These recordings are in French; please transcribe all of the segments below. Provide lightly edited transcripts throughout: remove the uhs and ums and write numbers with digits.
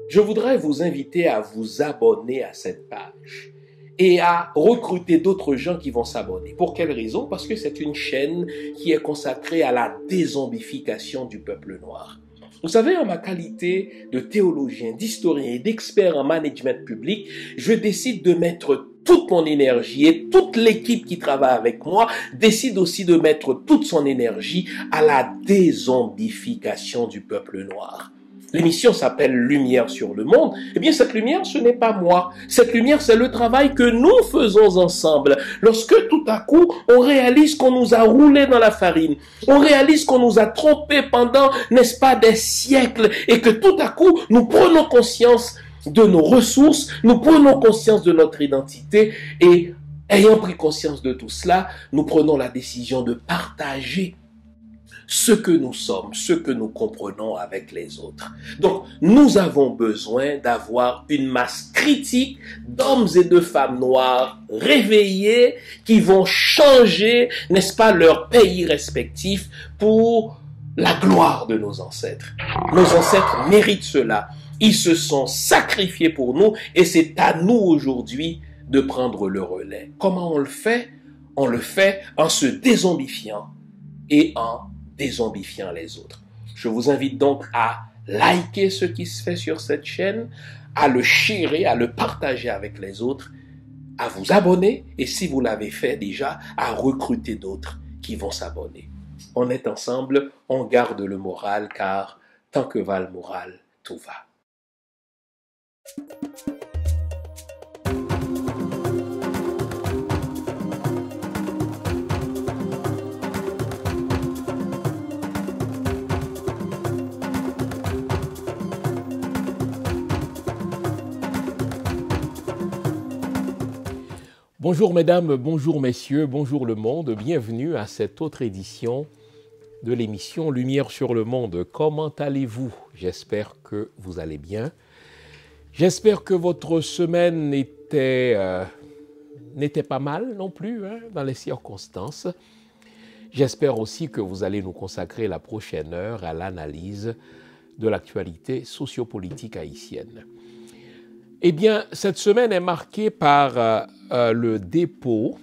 je voudrais vous inviter à vous abonner à cette page et à recruter d'autres gens qui vont s'abonner. Pour quelle raison? Parce que c'est une chaîne qui est consacrée à la dézombification du peuple noir. Vous savez, en ma qualité de théologien, d'historien et d'expert en management public, je décide de mettre toute mon énergie et toute l'équipe qui travaille avec moi décide aussi de mettre toute son énergie à la dézombification du peuple noir. L'émission s'appelle Lumière sur le monde. Eh bien, cette lumière, ce n'est pas moi. Cette lumière, c'est le travail que nous faisons ensemble. Lorsque tout à coup, on réalise qu'on nous a roulé dans la farine, on réalise qu'on nous a trompés pendant, n'est-ce pas, des siècles, et que tout à coup, nous prenons conscience de nos ressources, nous prenons conscience de notre identité, et ayant pris conscience de tout cela, nous prenons la décision de partager ce que nous sommes, ce que nous comprenons avec les autres. Donc, nous avons besoin d'avoir une masse critique d'hommes et de femmes noirs réveillés qui vont changer, n'est-ce pas, leur pays respectif pour la gloire de nos ancêtres. Nos ancêtres méritent cela. Ils se sont sacrifiés pour nous et c'est à nous aujourd'hui de prendre le relais. Comment on le fait? On le fait en se dézombifiant et en dézombifiant les autres. Je vous invite donc à liker ce qui se fait sur cette chaîne, à le sharer, à le partager avec les autres, à vous abonner et si vous l'avez fait déjà, à recruter d'autres qui vont s'abonner. On est ensemble, on garde le moral car tant que va le moral, tout va. Bonjour mesdames, bonjour messieurs, bonjour le monde, bienvenue à cette autre édition de l'émission Lumière sur le monde. Comment allez-vous? J'espère que vous allez bien. J'espère que votre semaine n'était pas mal non plus dans les circonstances. J'espère aussi que vous allez nous consacrer la prochaine heure à l'analyse de l'actualité sociopolitique haïtienne. Eh bien, cette semaine est marquée par le dépôt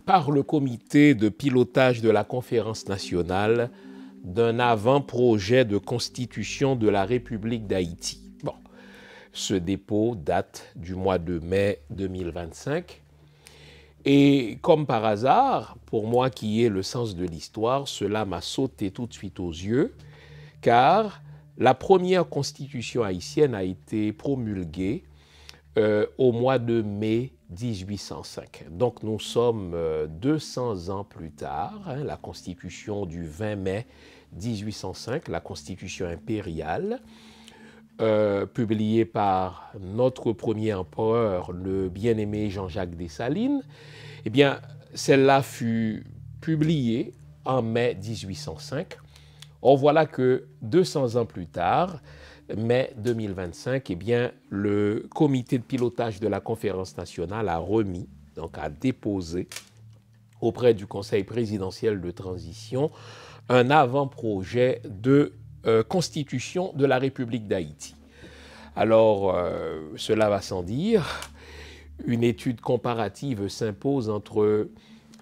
par le comité de pilotage de la conférence nationale d'un avant-projet de constitution de la République d'Haïti. Bon, ce dépôt date du mois de mai 2025 et comme par hasard, pour moi qui ai le sens de l'histoire, cela m'a sauté tout de suite aux yeux car la première constitution haïtienne a été promulguée au mois de mai 1805. Donc nous sommes 200 ans plus tard, la constitution du 20 mai 1805, la constitution impériale, publiée par notre premier empereur, le bien-aimé Jean-Jacques Dessalines. Eh bien, celle-là fut publiée en mai 1805. Or, voilà que 200 ans plus tard, mai 2025, eh bien, le comité de pilotage de la conférence nationale a remis, donc a déposé auprès du Conseil présidentiel de transition un avant-projet de constitution de la République d'Haïti. Alors, cela va sans dire, une étude comparative s'impose entre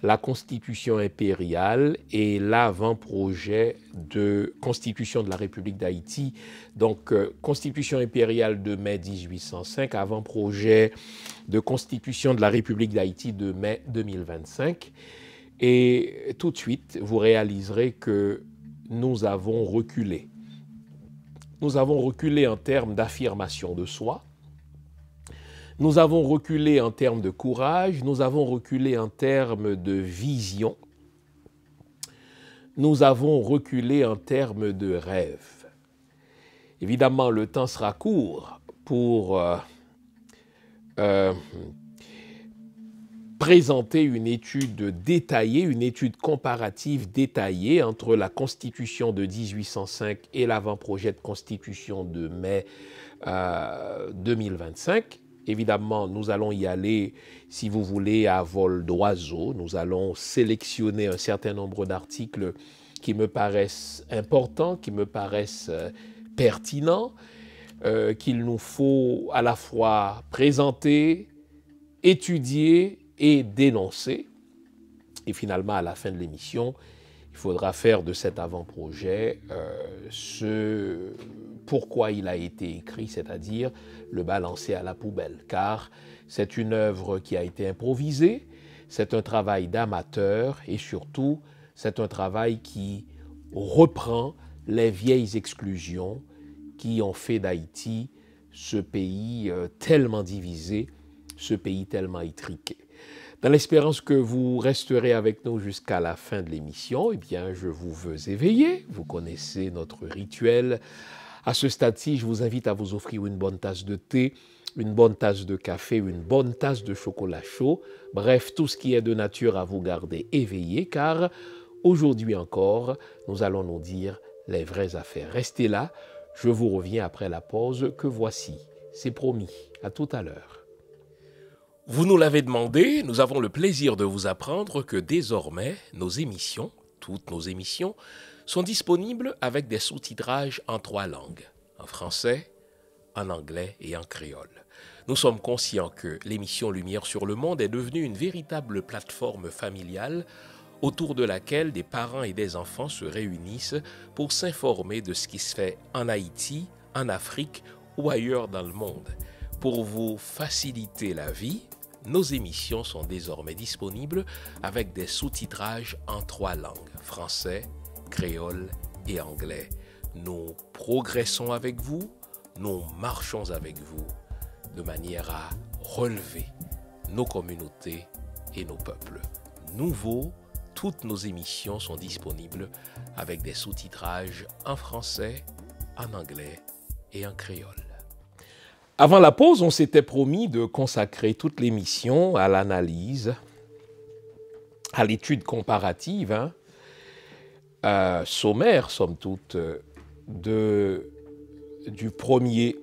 la constitution impériale et l'avant-projet de constitution de la République d'Haïti. Donc, constitution impériale de mai 1805, avant-projet de constitution de la République d'Haïti de mai 2025. Et tout de suite, vous réaliserez que nous avons reculé. Nous avons reculé en termes d'affirmation de soi. Nous avons reculé en termes de courage, nous avons reculé en termes de vision, nous avons reculé en termes de rêve. Évidemment, le temps sera court pour présenter une étude détaillée, une étude comparative détaillée entre la Constitution de 1805 et l'avant-projet de Constitution de mai 2025. Évidemment, nous allons y aller, si vous voulez, à vol d'oiseau. Nous allons sélectionner un certain nombre d'articles qui me paraissent importants, qui me paraissent pertinents. qu'il nous faut à la fois présenter, étudier et dénoncer. Et finalement, à la fin de l'émission, il faudra faire de cet avant-projet ce pourquoi il a été écrit, c'est-à-dire le balancer à la poubelle. Car c'est une œuvre qui a été improvisée, c'est un travail d'amateur et surtout, c'est un travail qui reprend les vieilles exclusions qui ont fait d'Haïti ce pays tellement divisé, ce pays tellement étriqué. Dans l'espérance que vous resterez avec nous jusqu'à la fin de l'émission, eh bien, je vous veux éveiller. Vous connaissez notre rituel. À ce stade-ci, je vous invite à vous offrir une bonne tasse de thé, une bonne tasse de café, une bonne tasse de chocolat chaud. Bref, tout ce qui est de nature à vous garder éveillé, car aujourd'hui encore, nous allons nous dire les vraies affaires. Restez là, je vous reviens après la pause que voici. C'est promis. À tout à l'heure. Vous nous l'avez demandé, nous avons le plaisir de vous apprendre que désormais, nos émissions, toutes nos émissions, sont disponibles avec des sous-titrages en 3 langues, en français, en anglais et en créole. Nous sommes conscients que l'émission Lumière sur le Monde est devenue une véritable plateforme familiale autour de laquelle des parents et des enfants se réunissent pour s'informer de ce qui se fait en Haïti, en Afrique ou ailleurs dans le monde. Pour vous faciliter la vie, nos émissions sont désormais disponibles avec des sous-titrages en 3 langues, français, créole et anglais. Nous progressons avec vous, nous marchons avec vous, de manière à relever nos communautés et nos peuples. Nouveau, toutes nos émissions sont disponibles avec des sous-titrages en français, en anglais et en créole. Avant la pause, on s'était promis de consacrer toute l'émission à l'analyse, à l'étude comparative, sommaire, somme toute, du premier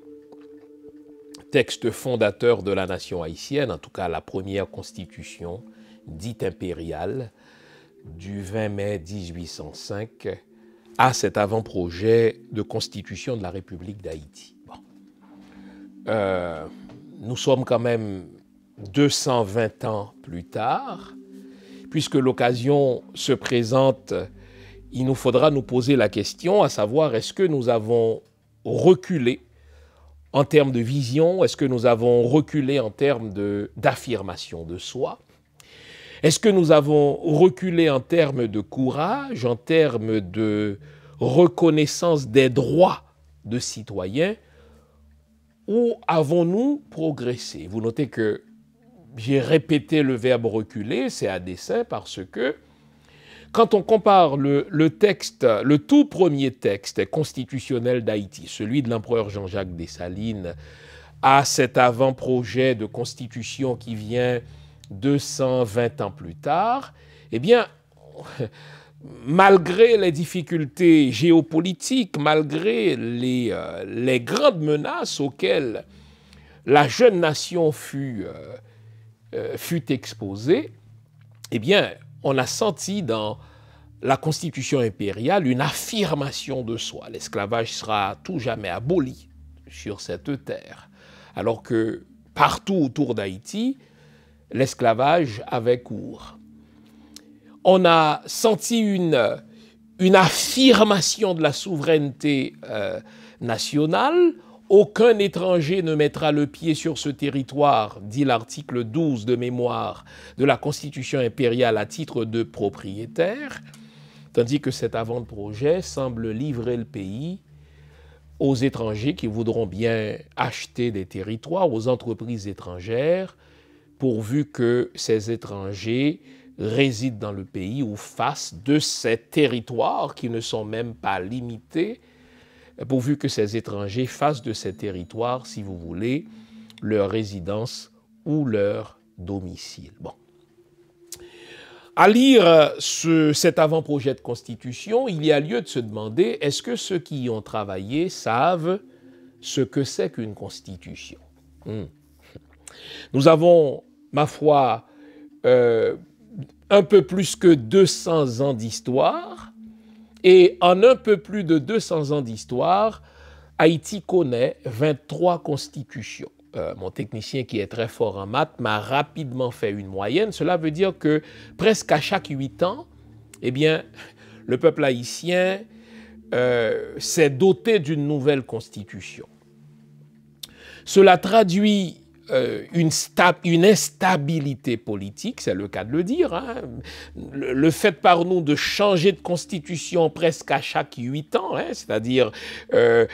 texte fondateur de la nation haïtienne, en tout cas la première constitution dite impériale, du 20 mai 1805 à cet avant-projet de constitution de la République d'Haïti. Nous sommes quand même 220 ans plus tard, puisque l'occasion se présente, il nous faudra nous poser la question, à savoir est-ce que nous avons reculé en termes de vision, est-ce que nous avons reculé en termes d'affirmation de soi, est-ce que nous avons reculé en termes de courage, en termes de reconnaissance des droits de citoyens, ou avons-nous progressé? Vous notez que j'ai répété le verbe reculer, c'est à dessein parce que quand on compare le texte, le tout premier texte constitutionnel d'Haïti, celui de l'empereur Jean-Jacques Dessalines, à cet avant-projet de constitution qui vient 220 ans plus tard, eh bien, malgré les difficultés géopolitiques, malgré les grandes menaces auxquelles la jeune nation fut exposée, eh bien, on a senti dans la constitution impériale une affirmation de soi. L'esclavage sera tout jamais aboli sur cette terre, alors que partout autour d'Haïti, l'esclavage avait cours. On a senti une affirmation de la souveraineté nationale. Aucun étranger ne mettra le pied sur ce territoire, dit l'article 12 de mémoire de la Constitution impériale à titre de propriétaire, tandis que cet avant-projet semble livrer le pays aux étrangers qui voudront bien acheter des territoires, aux entreprises étrangères, pourvu que ces étrangers résident dans le pays ou fassent de ces territoires qui ne sont même pas limités, pourvu que ces étrangers fassent de ces territoires, si vous voulez, leur résidence ou leur domicile. Bon. À lire cet avant-projet de constitution, il y a lieu de se demander, est-ce que ceux qui y ont travaillé savent ce que c'est qu'une constitution? Nous avons, ma foi, un peu plus que 200 ans d'histoire, et en un peu plus de 200 ans d'histoire, Haïti connaît 23 constitutions. Mon technicien qui est très fort en maths m'a rapidement fait une moyenne. Cela veut dire que presque à chaque 8 ans, eh bien, le peuple haïtien s'est doté d'une nouvelle constitution. Cela traduit une instabilité politique, c'est le cas de le dire. Hein. Le fait par nous de changer de constitution presque à chaque 8 ans, hein, c'est-à-dire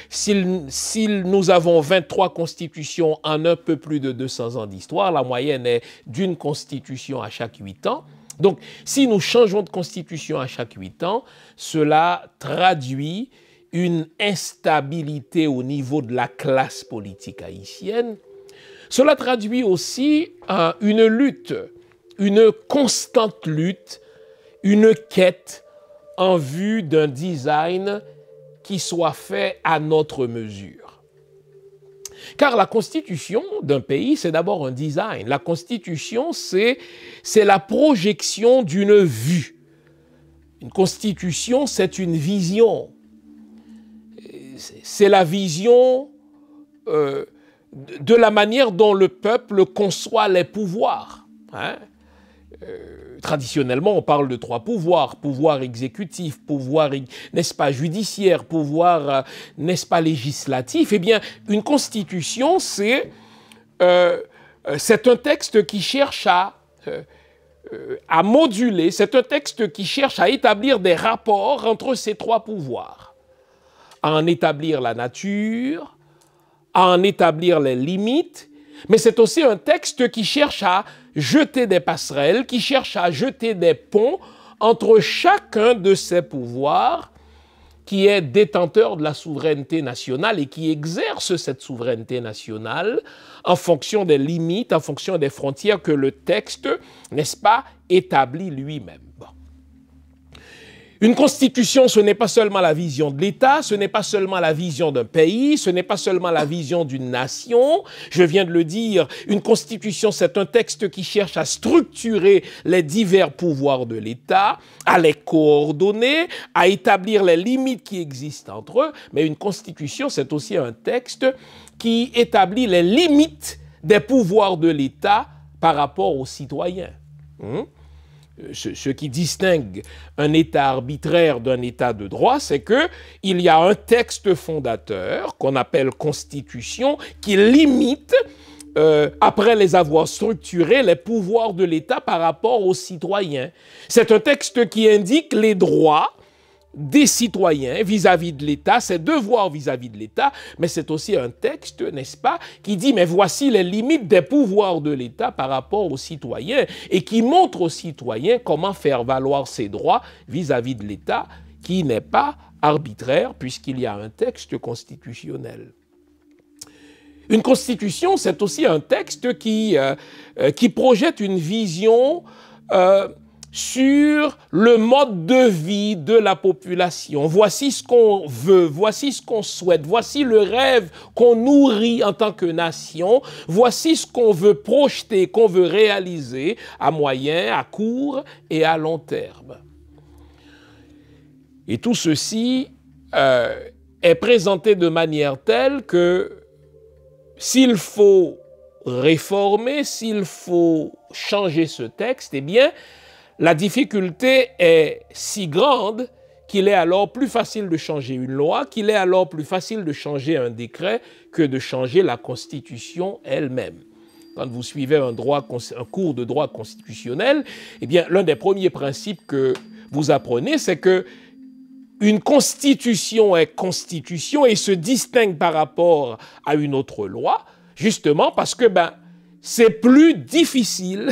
si nous avons 23 constitutions en un peu plus de 200 ans d'histoire, la moyenne est d'une constitution à chaque 8 ans. Donc, si nous changeons de constitution à chaque 8 ans, cela traduit une instabilité au niveau de la classe politique haïtienne. Cela traduit aussi une lutte, une constante lutte, une quête en vue d'un design qui soit fait à notre mesure. Car la constitution d'un pays, c'est d'abord un design. La constitution, c'est la projection d'une vue. Une constitution, c'est une vision. C'est la vision de la manière dont le peuple conçoit les pouvoirs. Hein? Traditionnellement, on parle de 3 pouvoirs. Pouvoir exécutif, pouvoir, n'est-ce pas, judiciaire, pouvoir, n'est-ce pas, législatif. Eh bien, une constitution, c'est un texte qui cherche à moduler, c'est un texte qui cherche à établir des rapports entre ces 3 pouvoirs. À en établir la nature, à en établir les limites, mais c'est aussi un texte qui cherche à jeter des passerelles, qui cherche à jeter des ponts entre chacun de ces pouvoirs qui est détenteur de la souveraineté nationale et qui exerce cette souveraineté nationale en fonction des limites, en fonction des frontières que le texte, n'est-ce pas, établit lui-même. Bon. Une constitution, ce n'est pas seulement la vision de l'État, ce n'est pas seulement la vision d'un pays, ce n'est pas seulement la vision d'une nation. Je viens de le dire, une constitution, c'est un texte qui cherche à structurer les divers pouvoirs de l'État, à les coordonner, à établir les limites qui existent entre eux. Mais une constitution, c'est aussi un texte qui établit les limites des pouvoirs de l'État par rapport aux citoyens. Ce qui distingue un État arbitraire d'un État de droit, c'est qu'il y a un texte fondateur qu'on appelle Constitution qui limite, après les avoir structurés, les pouvoirs de l'État par rapport aux citoyens. C'est un texte qui indique les droits des citoyens vis-à-vis de l'État, ses devoirs vis-à-vis de l'État, mais c'est aussi un texte, n'est-ce pas, qui dit, mais voici les limites des pouvoirs de l'État par rapport aux citoyens et qui montre aux citoyens comment faire valoir ses droits vis-à-vis de l'État qui n'est pas arbitraire puisqu'il y a un texte constitutionnel. Une constitution, c'est aussi un texte qui projette une vision sur le mode de vie de la population. Voici ce qu'on veut, voici ce qu'on souhaite, voici le rêve qu'on nourrit en tant que nation, voici ce qu'on veut projeter, qu'on veut réaliser à moyen, à court et à long terme. Et tout ceci est présenté de manière telle que s'il faut réformer, s'il faut changer ce texte, eh bien, la difficulté est si grande qu'il est alors plus facile de changer une loi, qu'il est alors plus facile de changer un décret que de changer la Constitution elle-même. Quand vous suivez un cours de droit constitutionnel, eh bien, l'un des premiers principes que vous apprenez, c'est que une constitution est constitution et se distingue par rapport à une autre loi, justement parce que c'est plus difficile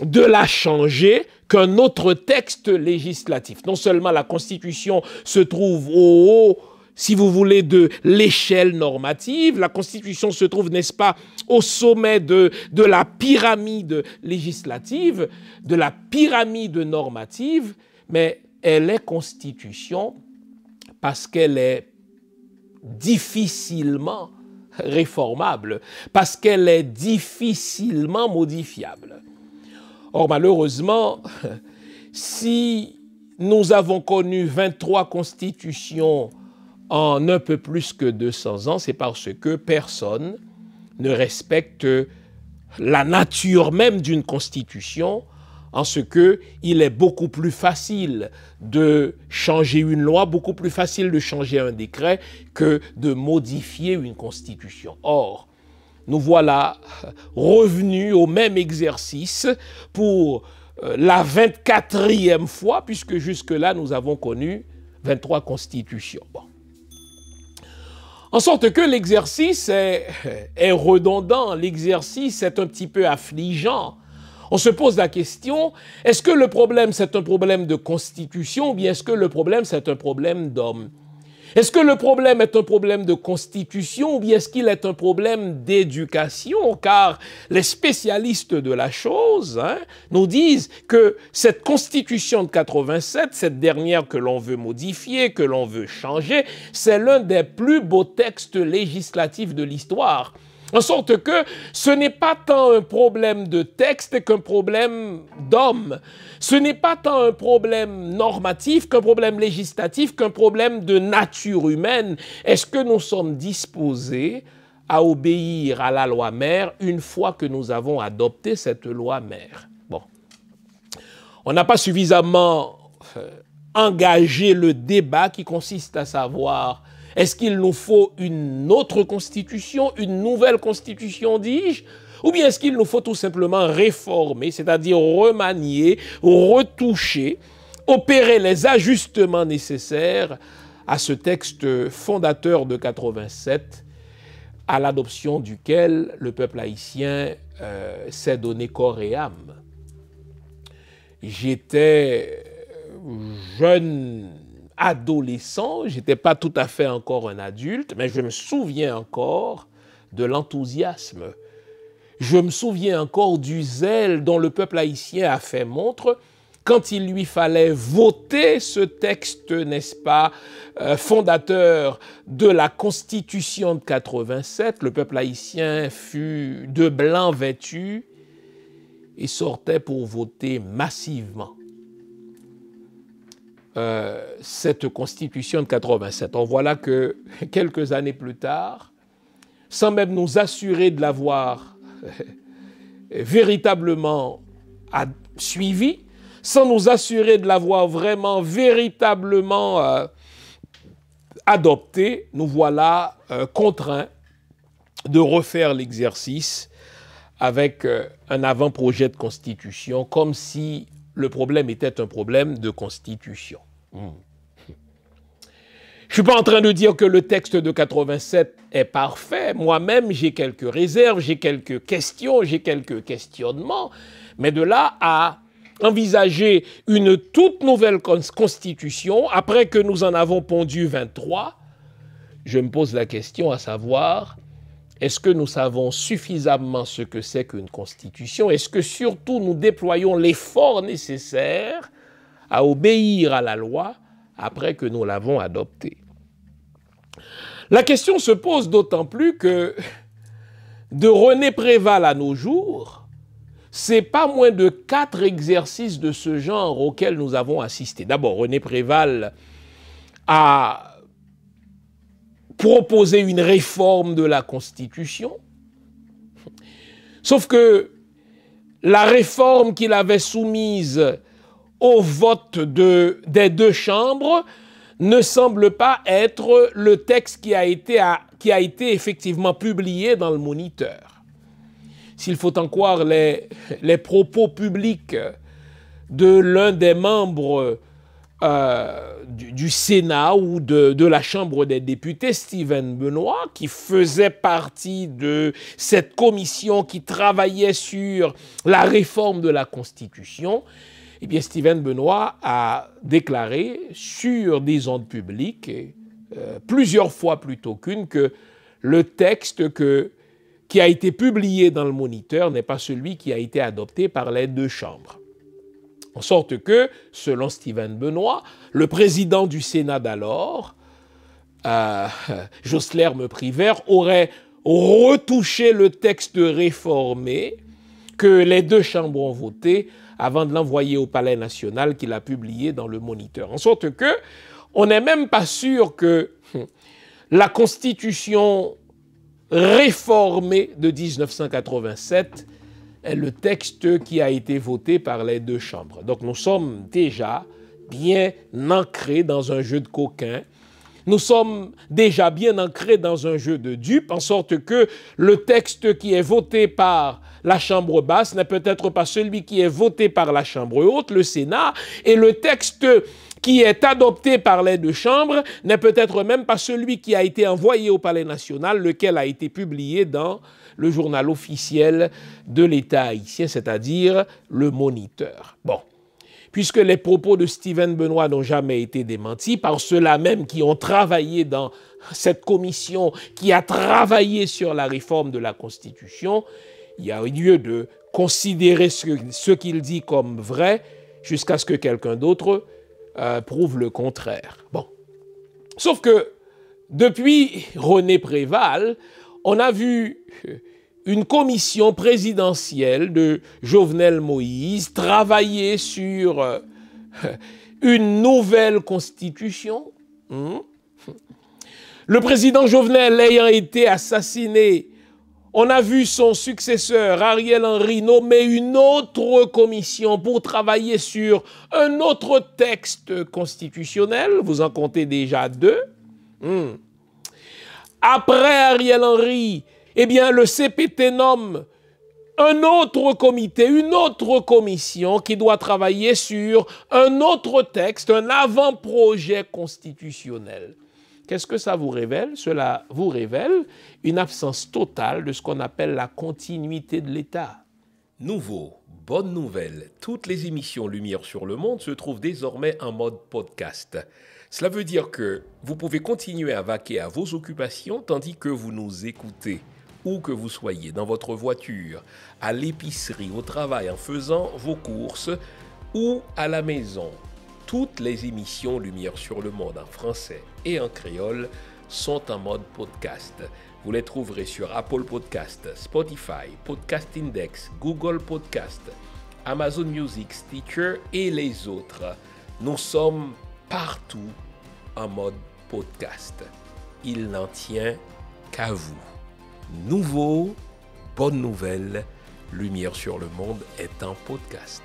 de la changer qu'un autre texte législatif. Non seulement la Constitution se trouve au haut, si vous voulez, de l'échelle normative, la Constitution se trouve, n'est-ce pas, au sommet de la pyramide législative, de la pyramide normative, mais elle est Constitution parce qu'elle est difficilement réformable, parce qu'elle est difficilement modifiable. Or, malheureusement, si nous avons connu 23 constitutions en un peu plus que 200 ans, c'est parce que personne ne respecte la nature même d'une constitution, en ce que il est beaucoup plus facile de changer une loi, beaucoup plus facile de changer un décret que de modifier une constitution. Or, nous voilà revenus au même exercice pour la 24e fois, puisque jusque-là, nous avons connu 23 constitutions. Bon. En sorte que l'exercice est redondant, l'exercice est un petit peu affligeant. On se pose la question, est-ce que le problème c'est un problème de constitution ou bien est-ce que le problème c'est un problème d'homme? Est-ce que le problème est un problème de constitution ou bien est-ce qu'il est un problème d'éducation? Car les spécialistes de la chose nous disent que cette constitution de 87, cette dernière que l'on veut modifier, que l'on veut changer, c'est l'un des plus beaux textes législatifs de l'histoire. En sorte que ce n'est pas tant un problème de texte qu'un problème d'homme. Ce n'est pas tant un problème normatif qu'un problème législatif, qu'un problème de nature humaine. Est-ce que nous sommes disposés à obéir à la loi mère une fois que nous avons adopté cette loi mère? Bon. On n'a pas suffisamment engagé le débat qui consiste à savoir: est-ce qu'il nous faut une autre constitution, une nouvelle constitution, dis-je? Ou bien est-ce qu'il nous faut tout simplement réformer, c'est-à-dire remanier, retoucher, opérer les ajustements nécessaires à ce texte fondateur de 87, à l'adoption duquel le peuple haïtien s'est donné corps et âme? J'étais jeune adolescent, j'étais pas tout à fait encore un adulte, mais je me souviens encore de l'enthousiasme. Je me souviens encore du zèle dont le peuple haïtien a fait montre quand il lui fallait voter ce texte, n'est-ce pas, fondateur de la Constitution de 87. Le peuple haïtien fut de blanc vêtu et sortait pour voter massivement cette Constitution de 87. On voit là que quelques années plus tard, sans même nous assurer de l'avoir véritablement suivi, sans nous assurer de l'avoir vraiment, véritablement adopté, nous voilà contraints de refaire l'exercice avec un avant-projet de constitution, comme si le problème était un problème de constitution. Je ne suis pas en train de dire que le texte de 87 est parfait. Moi-même, j'ai quelques réserves, j'ai quelques questions, j'ai quelques questionnements. Mais de là à envisager une toute nouvelle constitution, après que nous en avons pondu 23, je me pose la question à savoir, est-ce que nous savons suffisamment ce que c'est qu'une constitution? Est-ce que surtout nous déployons l'effort nécessaire à obéir à la loi après que nous l'avons adoptée? La question se pose d'autant plus que de René Préval à nos jours, c'est pas moins de 4 exercices de ce genre auxquels nous avons assisté. D'abord, René Préval a proposé une réforme de la Constitution, sauf que la réforme qu'il avait soumise au vote des deux chambres ne semble pas être le texte qui a été effectivement publié dans le Moniteur. S'il faut en croire les propos publics de l'un des membres du Sénat ou de la Chambre des députés, Steven Benoît, qui faisait partie de cette commission qui travaillait sur la réforme de la Constitution, eh bien, Steven Benoît a déclaré sur des ondes publiques, plusieurs fois plutôt qu'une, que le texte qui a été publié dans le Moniteur n'est pas celui qui a été adopté par les deux chambres. En sorte que, selon Steven Benoît, le président du Sénat d'alors, Josler Meuprivert, aurait retouché le texte réformé que les deux chambres ont voté avant de l'envoyer au Palais national qu'il a publié dans le Moniteur. En sorte que on n'est même pas sûr que la Constitution réformée de 1987 est le texte qui a été voté par les deux chambres. Donc nous sommes déjà bien ancrés dans un jeu de coquins. Nous sommes déjà bien ancrés dans un jeu de dupes, en sorte que le texte qui est voté par la Chambre basse n'est peut-être pas celui qui est voté par la Chambre haute, le Sénat, et le texte qui est adopté par les deux chambres n'est peut-être même pas celui qui a été envoyé au Palais national, lequel a été publié dans le journal officiel de l'État haïtien, c'est-à-dire le Moniteur. Bon. Puisque les propos de Steven Benoît n'ont jamais été démentis par ceux-là même qui ont travaillé dans cette commission, qui a travaillé sur la réforme de la Constitution, il y a lieu de considérer ce qu'il dit comme vrai jusqu'à ce que quelqu'un d'autre prouve le contraire. Bon. Sauf que depuis René Préval, on a vu une commission présidentielle de Jovenel Moïse travailler sur une nouvelle constitution. Le président Jovenel ayant été assassiné, on a vu son successeur, Ariel Henry, nommer une autre commission pour travailler sur un autre texte constitutionnel. Vous en comptez déjà deux. Après Ariel Henry, eh bien, le CPT nomme un autre comité, une autre commission qui doit travailler sur un autre texte, un avant-projet constitutionnel. Qu'est-ce que ça vous révèle? Cela vous révèle une absence totale de ce qu'on appelle la continuité de l'État. Nouveau, bonne nouvelle, toutes les émissions Lumière sur le Monde se trouvent désormais en mode podcast. Cela veut dire que vous pouvez continuer à vaquer à vos occupations tandis que vous nous écoutez. Où que vous soyez, dans votre voiture, à l'épicerie, au travail, en faisant vos courses ou à la maison. Toutes les émissions Lumière sur le Monde en français et en créole sont en mode podcast. Vous les trouverez sur Apple Podcast, Spotify, Podcast Index, Google Podcast, Amazon Music, Stitcher et les autres. Nous sommes partout en mode podcast. Il n'en tient qu'à vous. Nouveau, bonne nouvelle, Lumière sur le Monde est en podcast.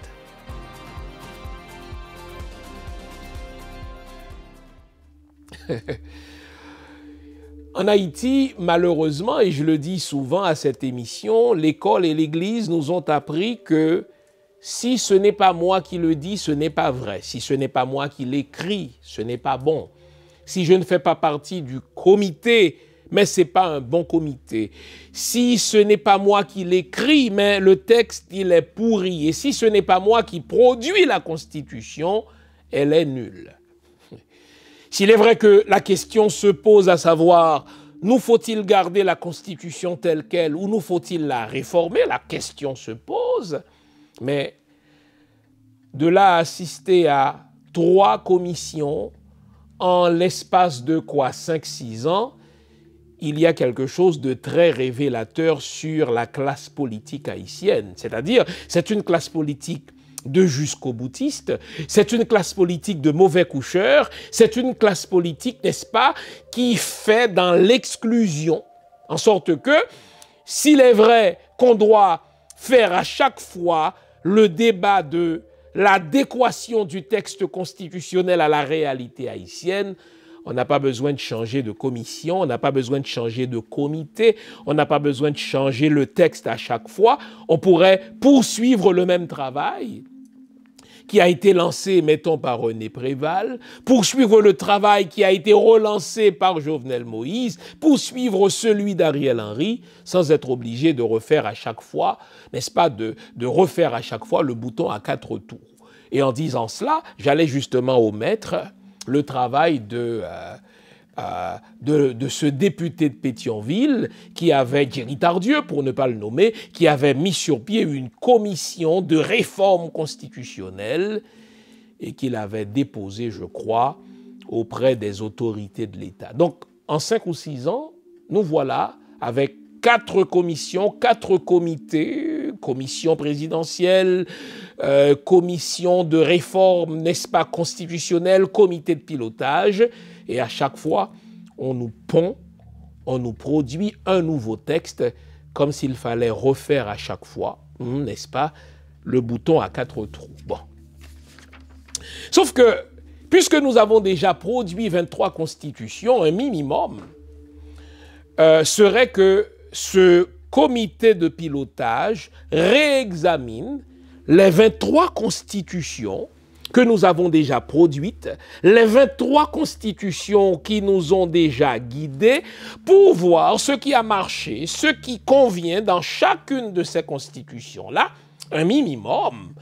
En Haïti, malheureusement, et je le dis souvent à cette émission, l'école et l'Église nous ont appris que si ce n'est pas moi qui le dis, ce n'est pas vrai. Si ce n'est pas moi qui l'écris, ce n'est pas bon. Si je ne fais pas partie du comité, mais ce n'est pas un bon comité. Si ce n'est pas moi qui l'écris, mais le texte, il est pourri. Et si ce n'est pas moi qui produis la Constitution, elle est nulle. S'il est vrai que la question se pose à savoir, nous faut-il garder la Constitution telle qu'elle ou nous faut-il la réformer? La question se pose. Mais de là à assister à 3 commissions en l'espace de 5-6 ans, il y a quelque chose de très révélateur sur la classe politique haïtienne. C'est-à-dire, c'est une classe politique de jusqu'au-boutiste, c'est une classe politique de mauvais coucheurs, c'est une classe politique, n'est-ce pas, qui fait dans l'exclusion, en sorte que, s'il est vrai qu'on doit faire à chaque fois le débat de l'adéquation du texte constitutionnel à la réalité haïtienne, on n'a pas besoin de changer de commission, on n'a pas besoin de changer de comité, on n'a pas besoin de changer le texte à chaque fois. On pourrait poursuivre le même travail qui a été lancé, mettons, par René Préval, poursuivre le travail qui a été relancé par Jovenel Moïse, poursuivre celui d'Ariel Henry, sans être obligé de refaire à chaque fois, n'est-ce pas, de refaire à chaque fois le bouton à 4 tours. Et en disant cela, j'allais justement omettre le travail de ce député de Pétionville qui avait, Thierry Tardieu pour ne pas le nommer, qui avait mis sur pied une commission de réforme constitutionnelle et qu'il avait déposée, je crois, auprès des autorités de l'État. Donc, en 5 ou 6 ans, nous voilà avec 4 commissions, 4 comités, commission présidentielle, commission de réforme, n'est-ce pas, constitutionnelle, comité de pilotage, et à chaque fois, on nous pond, on nous produit un nouveau texte comme s'il fallait refaire à chaque fois, n'est-ce pas, le bouton à 4 trous. Bon. Sauf que, puisque nous avons déjà produit 23 constitutions, un minimum serait que ce comité de pilotage réexamine les 23 constitutions que nous avons déjà produites, les 23 constitutions qui nous ont déjà guidés, pour voir ce qui a marché, ce qui convient dans chacune de ces constitutions-là, un minimum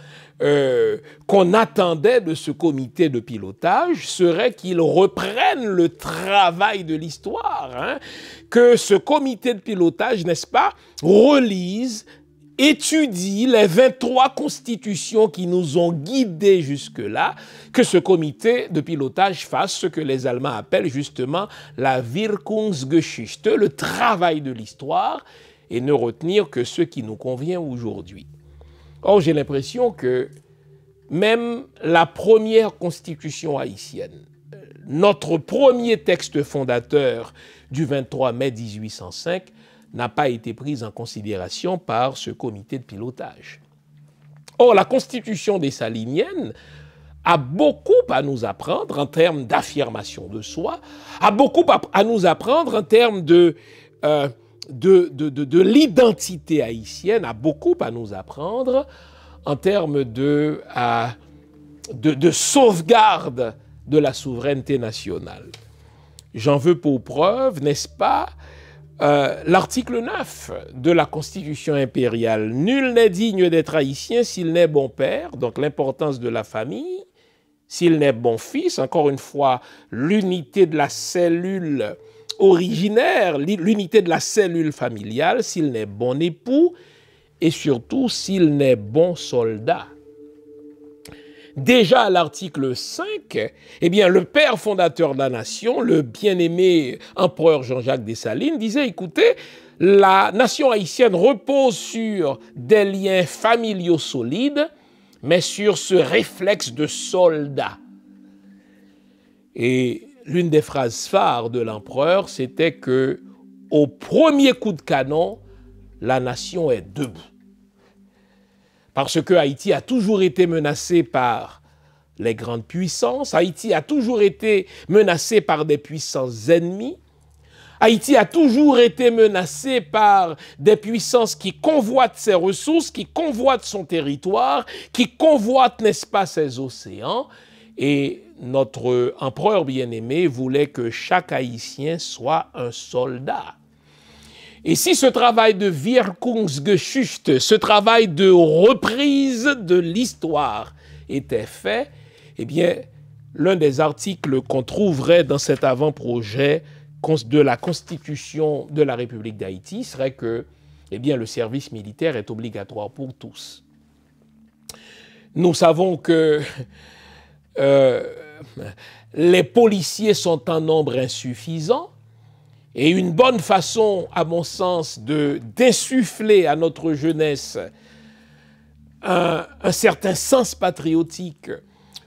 qu'on attendait de ce comité de pilotage serait qu'il reprenne le travail de l'histoire, hein, que ce comité de pilotage, n'est-ce pas, relise, étudie les 23 constitutions qui nous ont guidés jusque-là, que ce comité de pilotage fasse ce que les Allemands appellent justement la Wirkungsgeschichte, le travail de l'histoire, et ne retenir que ce qui nous convient aujourd'hui. Or, j'ai l'impression que même la première constitution haïtienne, notre premier texte fondateur du 23 mai 1805, n'a pas été prise en considération par ce comité de pilotage. Or, la constitution dessalinienne a beaucoup à nous apprendre en termes d'affirmation de soi, a beaucoup à nous apprendre en termes de l'identité haïtienne, a beaucoup à nous apprendre en termes de sauvegarde de la souveraineté nationale. J'en veux pour preuve, n'est-ce pas, l'article 9 de la Constitution impériale. Nul n'est digne d'être haïtien s'il n'est bon père, donc l'importance de la famille, s'il n'est bon fils, encore une fois, l'unité de la cellule originaire, l'unité de la cellule familiale, s'il n'est bon époux, et surtout s'il n'est bon soldat. Déjà à l'article 5, eh bien, le père fondateur de la nation, le bien-aimé empereur Jean-Jacques Dessalines, disait, écoutez, la nation haïtienne repose sur des liens familiaux solides, mais sur ce réflexe de soldat. Et l'une des phrases phares de l'empereur, c'était que au premier coup de canon, la nation est debout. Parce que Haïti a toujours été menacé par les grandes puissances, Haïti a toujours été menacé par des puissances ennemies, Haïti a toujours été menacé par des puissances qui convoitent ses ressources, qui convoitent son territoire, qui convoitent, n'est-ce pas, ses océans. Et notre empereur bien-aimé voulait que chaque Haïtien soit un soldat. Et si ce travail de Wirkungsgeschichte, ce travail de reprise de l'histoire était fait, eh bien, l'un des articles qu'on trouverait dans cet avant-projet de la Constitution de la République d'Haïti serait que, eh bien, le service militaire est obligatoire pour tous. Nous savons que les policiers sont en nombre insuffisant. Et une bonne façon, à mon sens, d'insuffler à notre jeunesse un certain sens patriotique,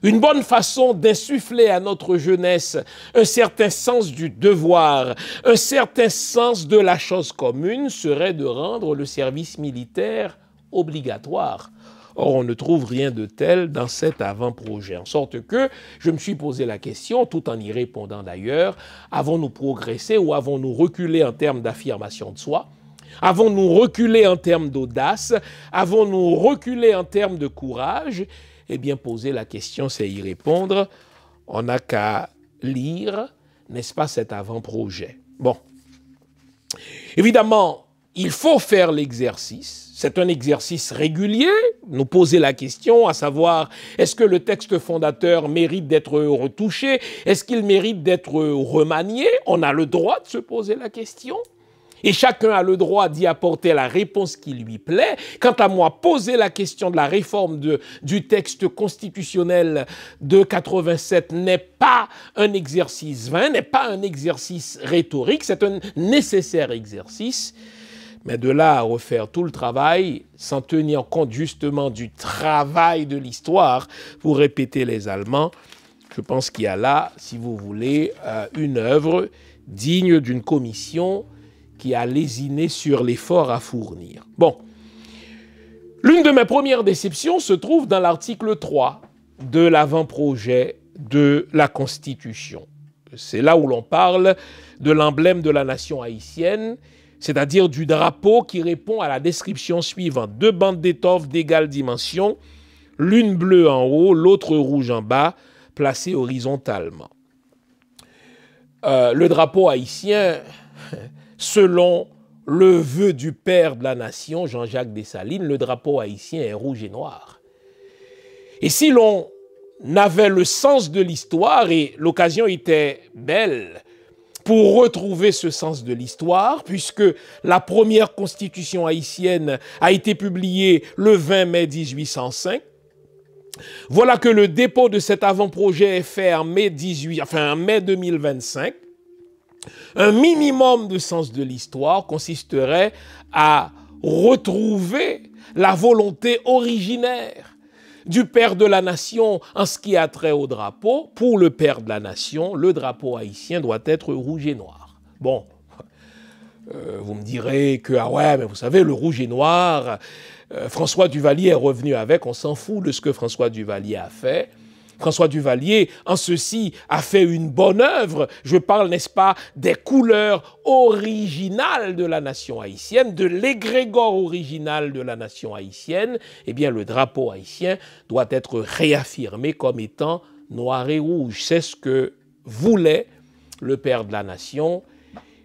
une bonne façon d'insuffler à notre jeunesse un certain sens du devoir, un certain sens de la chose commune serait de rendre le service militaire obligatoire. Or, on ne trouve rien de tel dans cet avant-projet. En sorte que je me suis posé la question, tout en y répondant d'ailleurs, avons-nous progressé ou avons-nous reculé en termes d'affirmation de soi? Avons-nous reculé en termes d'audace? Avons-nous reculé en termes de courage? Eh bien, poser la question, c'est y répondre. On n'a qu'à lire, n'est-ce pas, cet avant-projet. Bon. Évidemment, il faut faire l'exercice. C'est un exercice régulier, nous poser la question, à savoir, est-ce que le texte fondateur mérite d'être retouché? Est-ce qu'il mérite d'être remanié? On a le droit de se poser la question. Et chacun a le droit d'y apporter la réponse qui lui plaît. Quant à moi, poser la question de la réforme du texte constitutionnel de 87 n'est pas un exercice vain, n'est pas un exercice rhétorique, c'est un nécessaire exercice. Mais de là à refaire tout le travail, sans tenir compte justement du travail de l'histoire, pour répéter les Allemands, je pense qu'il y a là, si vous voulez, une œuvre digne d'une commission qui a lésiné sur l'effort à fournir. Bon, l'une de mes premières déceptions se trouve dans l'article 3 de l'avant-projet de la Constitution. C'est là où l'on parle de l'emblème de la nation haïtienne, c'est-à-dire du drapeau qui répond à la description suivante. 2 bandes d'étoffe d'égale dimension, l'une bleue en haut, l'autre rouge en bas, placées horizontalement. Le drapeau haïtien, selon le vœu du père de la nation, Jean-Jacques Dessalines, le drapeau haïtien est rouge et noir. Et si l'on avait le sens de l'histoire, et l'occasion était belle pour retrouver ce sens de l'histoire, puisque la première constitution haïtienne a été publiée le 20 mai 1805, voilà que le dépôt de cet avant-projet est fait en mai 2025. Un minimum de sens de l'histoire consisterait à retrouver la volonté originaire du père de la nation en ce qui a trait au drapeau. Pour le père de la nation, le drapeau haïtien doit être rouge et noir. Bon, vous me direz que, ah ouais, mais vous savez, le rouge et noir, François Duvalier est revenu avec, on s'en fout de ce que François Duvalier a fait. François Duvalier, en ceci, a fait une bonne œuvre. Je parle, n'est-ce pas, des couleurs originales de la nation haïtienne, de l'égrégore original de la nation haïtienne. Eh bien, le drapeau haïtien doit être réaffirmé comme étant noir et rouge. C'est ce que voulait le père de la nation.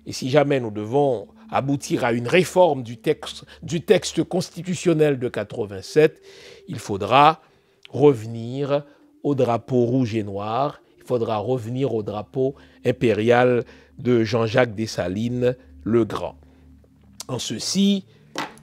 Et si jamais nous devons aboutir à une réforme du texte constitutionnel de 87, il faudra revenir au drapeau rouge et noir, il faudra revenir au drapeau impérial de Jean-Jacques Dessalines le Grand. En ceci,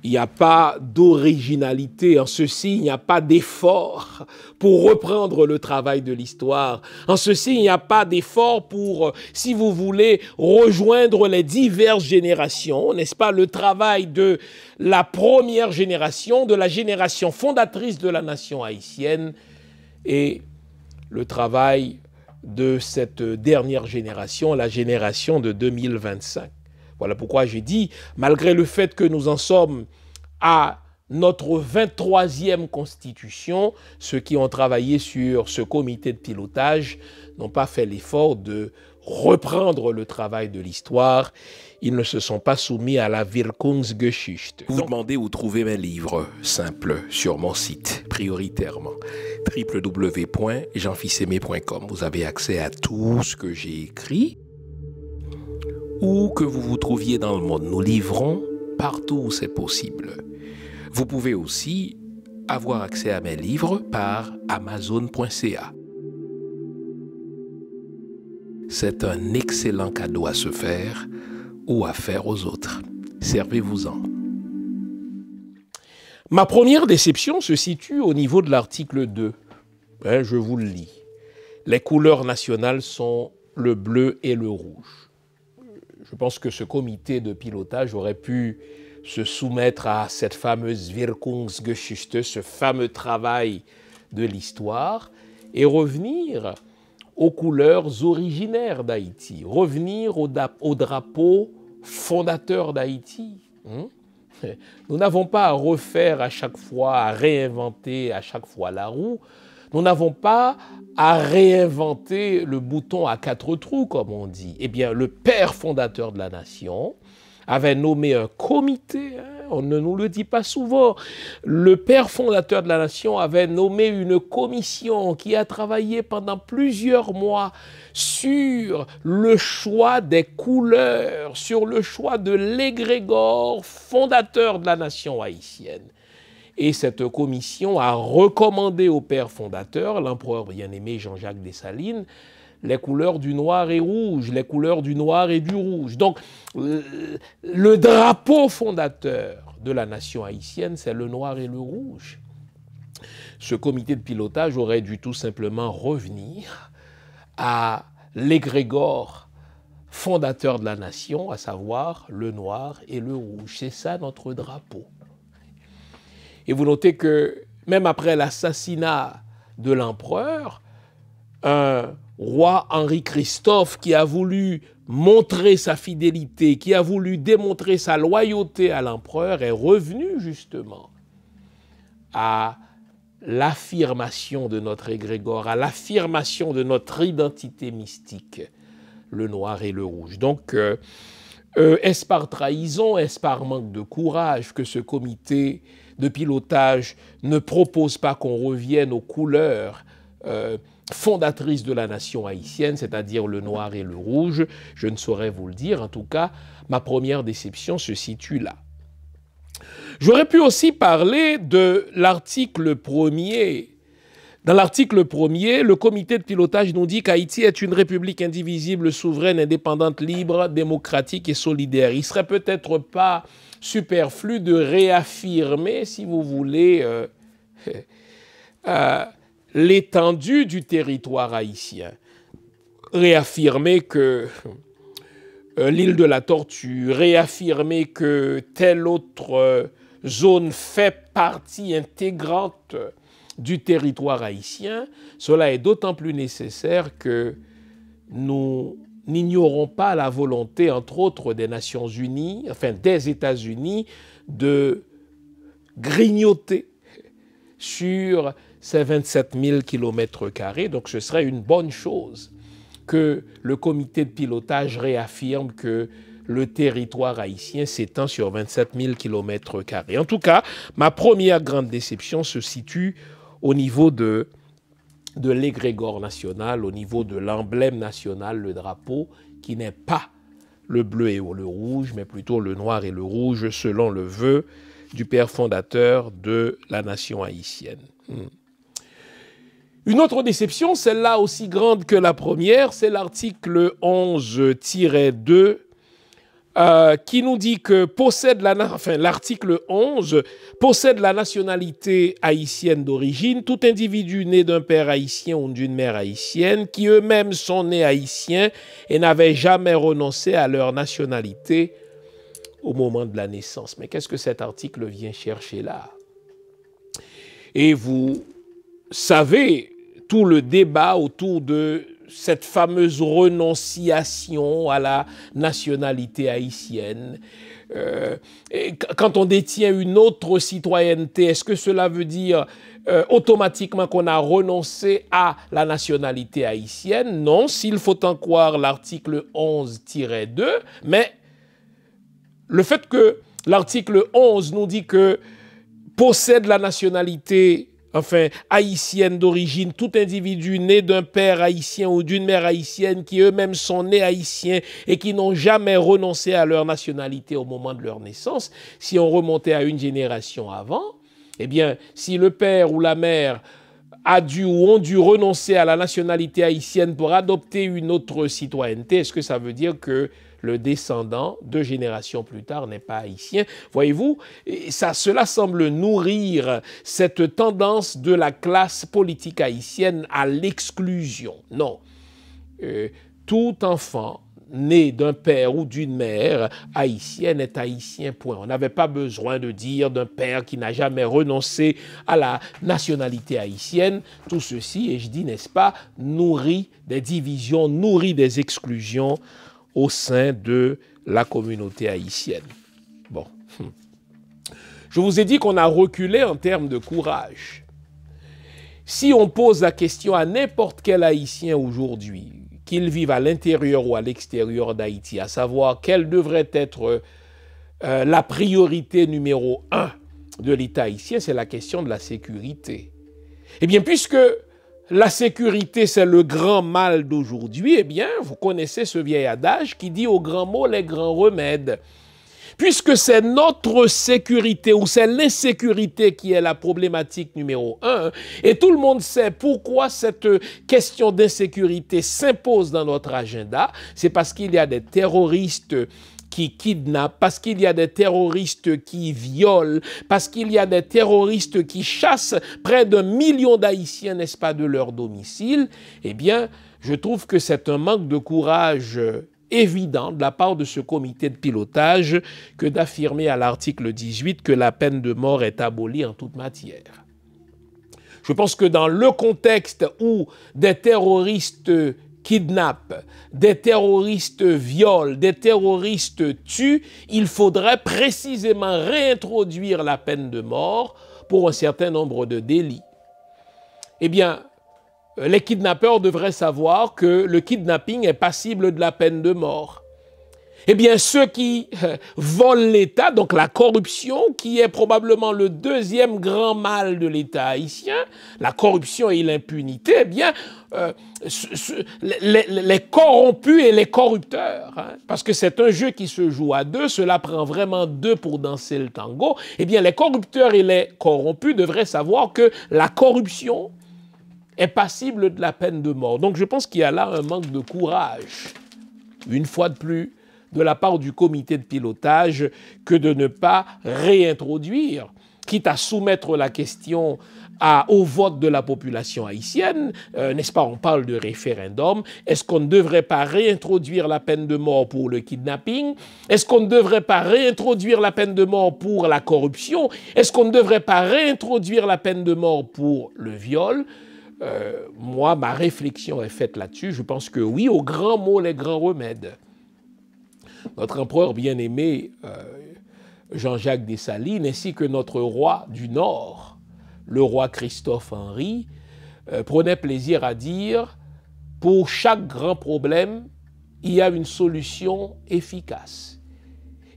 il n'y a pas d'originalité, en ceci, il n'y a pas d'effort pour reprendre le travail de l'histoire. En ceci, il n'y a pas d'effort pour, si vous voulez, rejoindre les diverses générations, n'est-ce pas, le travail de la première génération, de la génération fondatrice de la nation haïtienne, et le travail de cette dernière génération, la génération de 2025. Voilà pourquoi j'ai dit, malgré le fait que nous en sommes à notre 23e constitution, ceux qui ont travaillé sur ce comité de pilotage n'ont pas fait l'effort de reprendre le travail de l'histoire. Ils ne se sont pas soumis à la Wirkungsgeschichte. Vous vous demandez où trouver mes livres. Simple, sur mon site, prioritairement. www.jeanfils-aimé.com. Vous avez accès à tout ce que j'ai écrit. Où que vous vous trouviez dans le monde, nous livrons partout où c'est possible. Vous pouvez aussi avoir accès à mes livres par Amazon.ca. C'est un excellent cadeau à se faire ou à faire aux autres. Servez-vous-en. Ma première déception se situe au niveau de l'article 2. Je vous le lis. Les couleurs nationales sont le bleu et le rouge. Je pense que ce comité de pilotage aurait pu se soumettre à cette fameuse Wirkungsgeschichte, ce fameux travail de l'histoire, et revenir aux couleurs originaires d'Haïti, revenir au drapeau fondateur d'Haïti. Nous n'avons pas à refaire à chaque fois, à réinventer à chaque fois la roue. Nous n'avons pas à réinventer le bouton à 4 trous, comme on dit. Eh bien, le père fondateur de la nation avait nommé un comité, on ne nous le dit pas souvent. Le père fondateur de la nation avait nommé une commission qui a travaillé pendant plusieurs mois sur le choix des couleurs, sur le choix de l'égrégore fondateur de la nation haïtienne. Et cette commission a recommandé au père fondateur, l'empereur bien-aimé Jean-Jacques Dessalines, les couleurs du noir et rouge, les couleurs du noir et du rouge. Donc, le drapeau fondateur de la nation haïtienne, c'est le noir et le rouge. Ce comité de pilotage aurait dû tout simplement revenir à l'égrégore fondateur de la nation, à savoir le noir et le rouge. C'est ça notre drapeau. Et vous notez que même après l'assassinat de l'empereur, un roi Henri-Christophe, qui a voulu montrer sa fidélité, qui a voulu démontrer sa loyauté à l'empereur, est revenu justement à l'affirmation de notre égrégore, à l'affirmation de notre identité mystique, le noir et le rouge. Donc, est-ce par trahison, est-ce par manque de courage que ce comité de pilotage ne propose pas qu'on revienne aux couleurs fondatrices de la nation haïtienne, c'est-à-dire le noir et le rouge? Je ne saurais vous le dire. En tout cas, ma première déception se situe là. J'aurais pu aussi parler de l'article 1er. Dans l'article 1er, le comité de pilotage nous dit qu'Haïti est une république indivisible, souveraine, indépendante, libre, démocratique et solidaire. Il ne serait peut-être pas superflu de réaffirmer, si vous voulez, l'étendue du territoire haïtien. Réaffirmer que l'île de la Tortue, réaffirmer que telle autre zone fait partie intégrante du territoire haïtien, cela est d'autant plus nécessaire que nous n'ignorons pas la volonté, entre autres, des Nations Unies, enfin des États-Unis, de grignoter sur ces 27 000 km². Donc ce serait une bonne chose que le comité de pilotage réaffirme que le territoire haïtien s'étend sur 27 000 km². En tout cas, ma première grande déception se situe au niveau de l'égrégore national, au niveau de l'emblème national, le drapeau, qui n'est pas le bleu et le rouge, mais plutôt le noir et le rouge, selon le vœu du père fondateur de la nation haïtienne. Une autre déception, celle-là aussi grande que la première, c'est l'article 11-2 qui nous dit que l'article 11 possède la nationalité haïtienne d'origine, tout individu né d'un père haïtien ou d'une mère haïtienne qui eux-mêmes sont nés haïtiens et n'avaient jamais renoncé à leur nationalité au moment de la naissance. Mais qu'est-ce que cet article vient chercher là? Et vous savez tout le débat autour de cette fameuse renonciation à la nationalité haïtienne. Quand on détient une autre citoyenneté, est-ce que cela veut dire automatiquement qu'on a renoncé à la nationalité haïtienne? Non, s'il faut en croire l'article 11-2, mais le fait que l'article 11 nous dit que possède la nationalité haïtienne d'origine, tout individu né d'un père haïtien ou d'une mère haïtienne qui eux-mêmes sont nés haïtiens et qui n'ont jamais renoncé à leur nationalité au moment de leur naissance, si on remontait à une génération avant, eh bien, si le père ou la mère a dû ou ont dû renoncer à la nationalité haïtienne pour adopter une autre citoyenneté, est-ce que ça veut dire que le descendant, 2 générations plus tard, n'est pas haïtien? Voyez-vous, cela semble nourrir cette tendance de la classe politique haïtienne à l'exclusion. Non. Tout enfant né d'un père ou d'une mère haïtienne est haïtien, point. On n'avait pas besoin de dire d'un père qui n'a jamais renoncé à la nationalité haïtienne. Tout ceci, et je dis, n'est-ce pas, nourrit des divisions, nourrit des exclusions au sein de la communauté haïtienne. Bon. Je vous ai dit qu'on a reculé en termes de courage. Si on pose la question à n'importe quel Haïtien aujourd'hui, qu'il vive à l'intérieur ou à l'extérieur d'Haïti, à savoir quelle devrait être la priorité numéro 1 de l'État haïtien, c'est la question de la sécurité. Eh bien, puisque la sécurité, c'est le grand mal d'aujourd'hui, eh bien, vous connaissez ce vieil adage qui dit « aux grands mots, les grands remèdes ». Puisque c'est notre sécurité ou c'est l'insécurité qui est la problématique numéro 1, et tout le monde sait pourquoi cette question d'insécurité s'impose dans notre agenda, c'est parce qu'il y a des terroristes qui kidnappent, parce qu'il y a des terroristes qui violent, parce qu'il y a des terroristes qui chassent près d'1 million d'Haïtiens, n'est-ce pas, de leur domicile, eh bien, je trouve que c'est un manque de courage évident de la part de ce comité de pilotage que d'affirmer à l'article 18 que la peine de mort est abolie en toute matière. Je pense que dans le contexte où des terroristes kidnappent, des terroristes violent, des terroristes tuent, il faudrait précisément réintroduire la peine de mort pour un certain nombre de délits. Eh bien, les kidnappeurs devraient savoir que le kidnapping est passible de la peine de mort. Eh bien, ceux qui volent l'État, donc la corruption, qui est probablement le deuxième grand mal de l'État haïtien, la corruption et l'impunité, eh bien, les corrompus et les corrupteurs, hein, parce que c'est un jeu qui se joue à deux, cela prend vraiment deux pour danser le tango, eh bien, les corrupteurs et les corrompus devraient savoir que la corruption est passible de la peine de mort. Donc, je pense qu'il y a là un manque de courage, une fois de plus, de la part du comité de pilotage que de ne pas réintroduire, quitte à soumettre la question au vote de la population haïtienne, n'est-ce pas, on parle de référendum, est-ce qu'on ne devrait pas réintroduire la peine de mort pour le kidnapping? Est-ce qu'on ne devrait pas réintroduire la peine de mort pour la corruption? Est-ce qu'on ne devrait pas réintroduire la peine de mort pour le viol? Moi, ma réflexion est faite là-dessus, je pense que oui, aux grands mots, les grands remèdes. Notre empereur bien-aimé, Jean-Jacques Dessalines, ainsi que notre roi du Nord, le roi Christophe Henri, prenait plaisir à dire « Pour chaque grand problème, il y a une solution efficace ».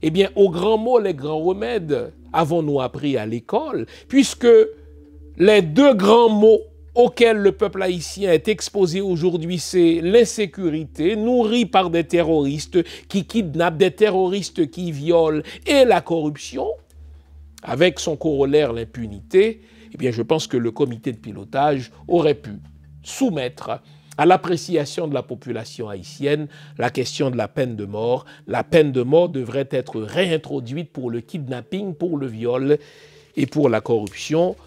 Eh bien, aux grands mots, les grands remèdes, avons-nous appris à l'école, puisque les deux grands mots auquel le peuple haïtien est exposé aujourd'hui, c'est l'insécurité nourrie par des terroristes qui kidnappent, des terroristes qui violent et la corruption, avec son corollaire l'impunité. Eh bien, je pense que le comité de pilotage aurait pu soumettre à l'appréciation de la population haïtienne la question de la peine de mort. La peine de mort devrait être réintroduite pour le kidnapping, pour le viol et pour la corruption.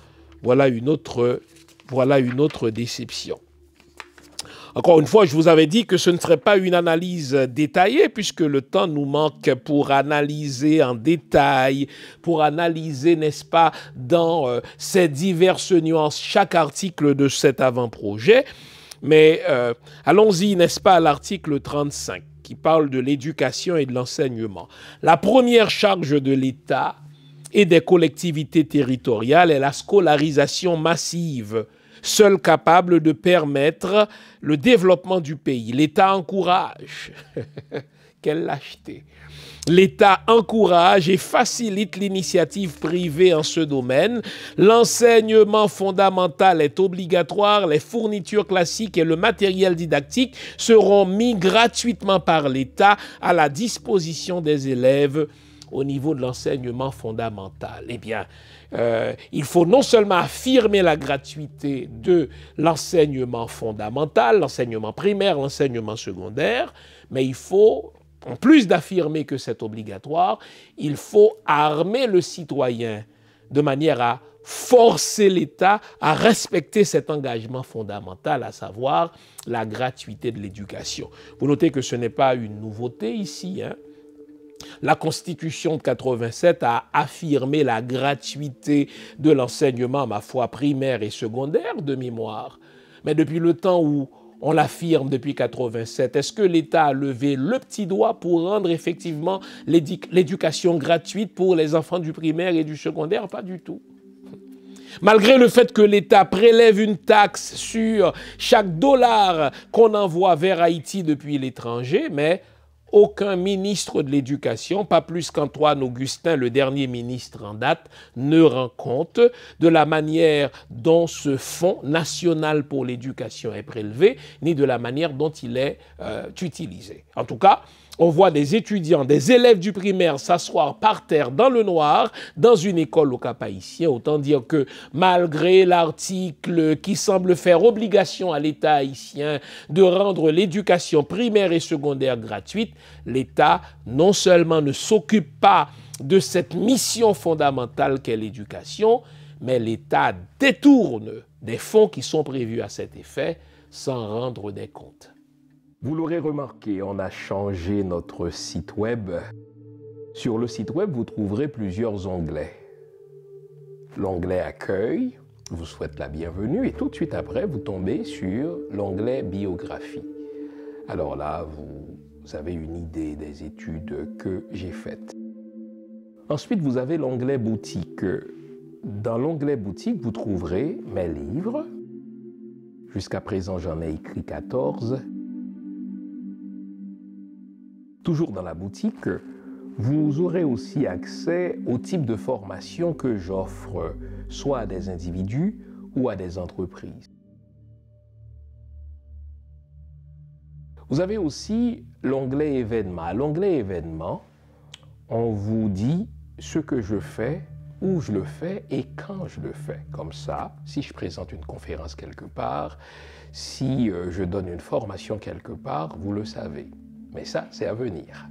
Voilà une autre déception. Encore une fois, je vous avais dit que ce ne serait pas une analyse détaillée, puisque le temps nous manque pour analyser en détail, pour analyser, n'est-ce pas, dans ces diverses nuances, chaque article de cet avant-projet. Mais allons-y, n'est-ce pas, à l'article 35, qui parle de l'éducation et de l'enseignement. La première charge de l'État et des collectivités territoriales est la scolarisation massive, seule capable de permettre le développement du pays. L'État encourage, quelle lâcheté, l'État encourage et facilite l'initiative privée en ce domaine. L'enseignement fondamental est obligatoire, les fournitures classiques et le matériel didactique seront mis gratuitement par l'État à la disposition des élèves au niveau de l'enseignement fondamental. Eh bien, il faut non seulement affirmer la gratuité de l'enseignement fondamental, l'enseignement primaire, l'enseignement secondaire, mais il faut, en plus d'affirmer que c'est obligatoire, il faut armer le citoyen de manière à forcer l'État à respecter cet engagement fondamental, à savoir la gratuité de l'éducation. Vous notez que ce n'est pas une nouveauté ici, hein? La Constitution de 87 a affirmé la gratuité de l'enseignement, ma foi, primaire et secondaire de mémoire. Mais depuis le temps où on l'affirme depuis 87, est-ce que l'État a levé le petit doigt pour rendre effectivement l'éducation gratuite pour les enfants du primaire et du secondaire? Pas du tout. Malgré le fait que l'État prélève une taxe sur chaque dollar qu'on envoie vers Haïti depuis l'étranger, mais aucun ministre de l'Éducation, pas plus qu'Antoine Augustin, le dernier ministre en date, ne rend compte de la manière dont ce fonds national pour l'éducation est prélevé, ni de la manière dont il est utilisé. En tout cas, on voit des étudiants, des élèves du primaire s'asseoir par terre dans le noir dans une école au Cap Haïtien. Autant dire que malgré l'article qui semble faire obligation à l'État haïtien de rendre l'éducation primaire et secondaire gratuite, l'État non seulement ne s'occupe pas de cette mission fondamentale qu'est l'éducation, mais l'État détourne des fonds qui sont prévus à cet effet sans rendre des comptes. Vous l'aurez remarqué, on a changé notre site web. Sur le site web, vous trouverez plusieurs onglets. L'onglet Accueil vous souhaite la bienvenue et tout de suite après, vous tombez sur l'onglet Biographie. alors là, vous avez une idée des études que j'ai faites. Ensuite, vous avez l'onglet boutique. Dans l'onglet boutique, vous trouverez mes livres. Jusqu'à présent, j'en ai écrit 14. Toujours dans la boutique, vous aurez aussi accès au type de formation que j'offre, soit à des individus ou à des entreprises. Vous avez aussi l'onglet événements. À l'onglet événements, on vous dit ce que je fais, où je le fais et quand je le fais. Comme ça, si je présente une conférence quelque part, si je donne une formation quelque part, vous le savez. Mais ça, c'est à venir.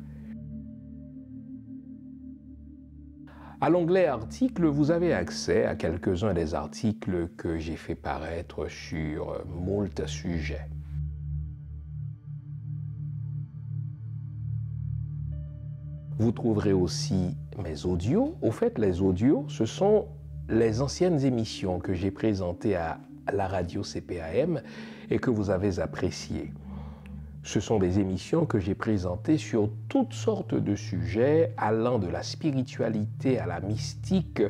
À l'onglet articles, vous avez accès à quelques-uns des articles que j'ai fait paraître sur moult sujets. Vous trouverez aussi mes audios. Au fait, les audios, ce sont les anciennes émissions que j'ai présentées à la radio CPAM et que vous avez appréciées. Ce sont des émissions que j'ai présentées sur toutes sortes de sujets allant de la spiritualité à la mystique,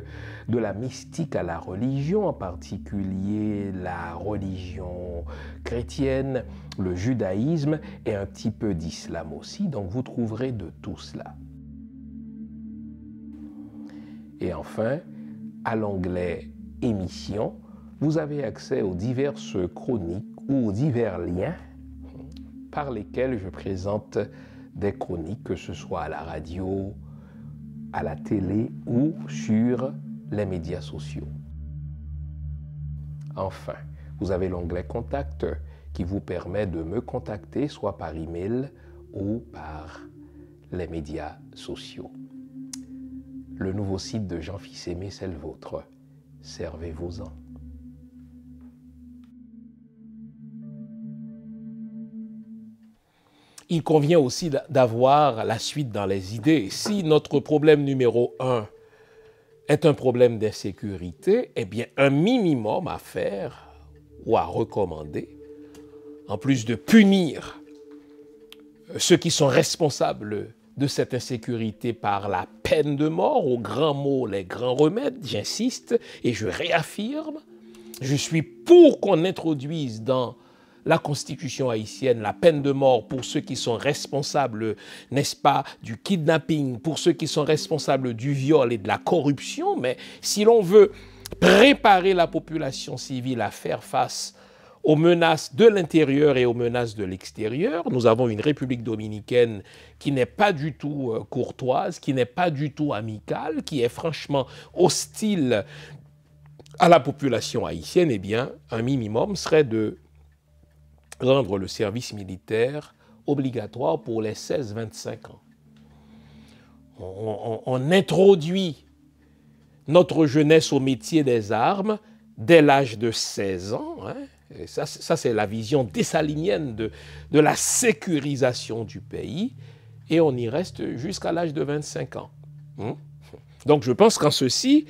de la mystique à la religion, en particulier la religion chrétienne, le judaïsme et un petit peu d'islam aussi. Donc vous trouverez de tout cela. Et enfin, à l'onglet émissions, vous avez accès aux diverses chroniques ou aux divers liens par lesquels je présente des chroniques, que ce soit à la radio, à la télé ou sur les médias sociaux. Enfin, vous avez l'onglet Contact qui vous permet de me contacter soit par email ou par les médias sociaux. Le nouveau site de Jean Fils-Aimé, c'est le vôtre. Servez-vous-en. Il convient aussi d'avoir la suite dans les idées. Si notre problème numéro 1 est un problème d'insécurité, eh bien, un minimum à faire ou à recommander, en plus de punir ceux qui sont responsables de cette insécurité par la peine de mort, aux grands mots, les grands remèdes, j'insiste et je réaffirme, je suis pour qu'on introduise dans la Constitution haïtienne la peine de mort pour ceux qui sont responsables, n'est-ce pas, du kidnapping, pour ceux qui sont responsables du viol et de la corruption, mais si l'on veut préparer la population civile à faire face aux menaces de l'intérieur et aux menaces de l'extérieur. Nous avons une République dominicaine qui n'est pas du tout courtoise, qui n'est pas du tout amicale, qui est franchement hostile à la population haïtienne. Eh bien, un minimum serait de rendre le service militaire obligatoire pour les 16-25 ans. On introduit notre jeunesse au métier des armes dès l'âge de 16 ans, hein. Et ça c'est la vision dessalinienne de la sécurisation du pays, et on y reste jusqu'à l'âge de 25 ans. Donc je pense qu'en ceci,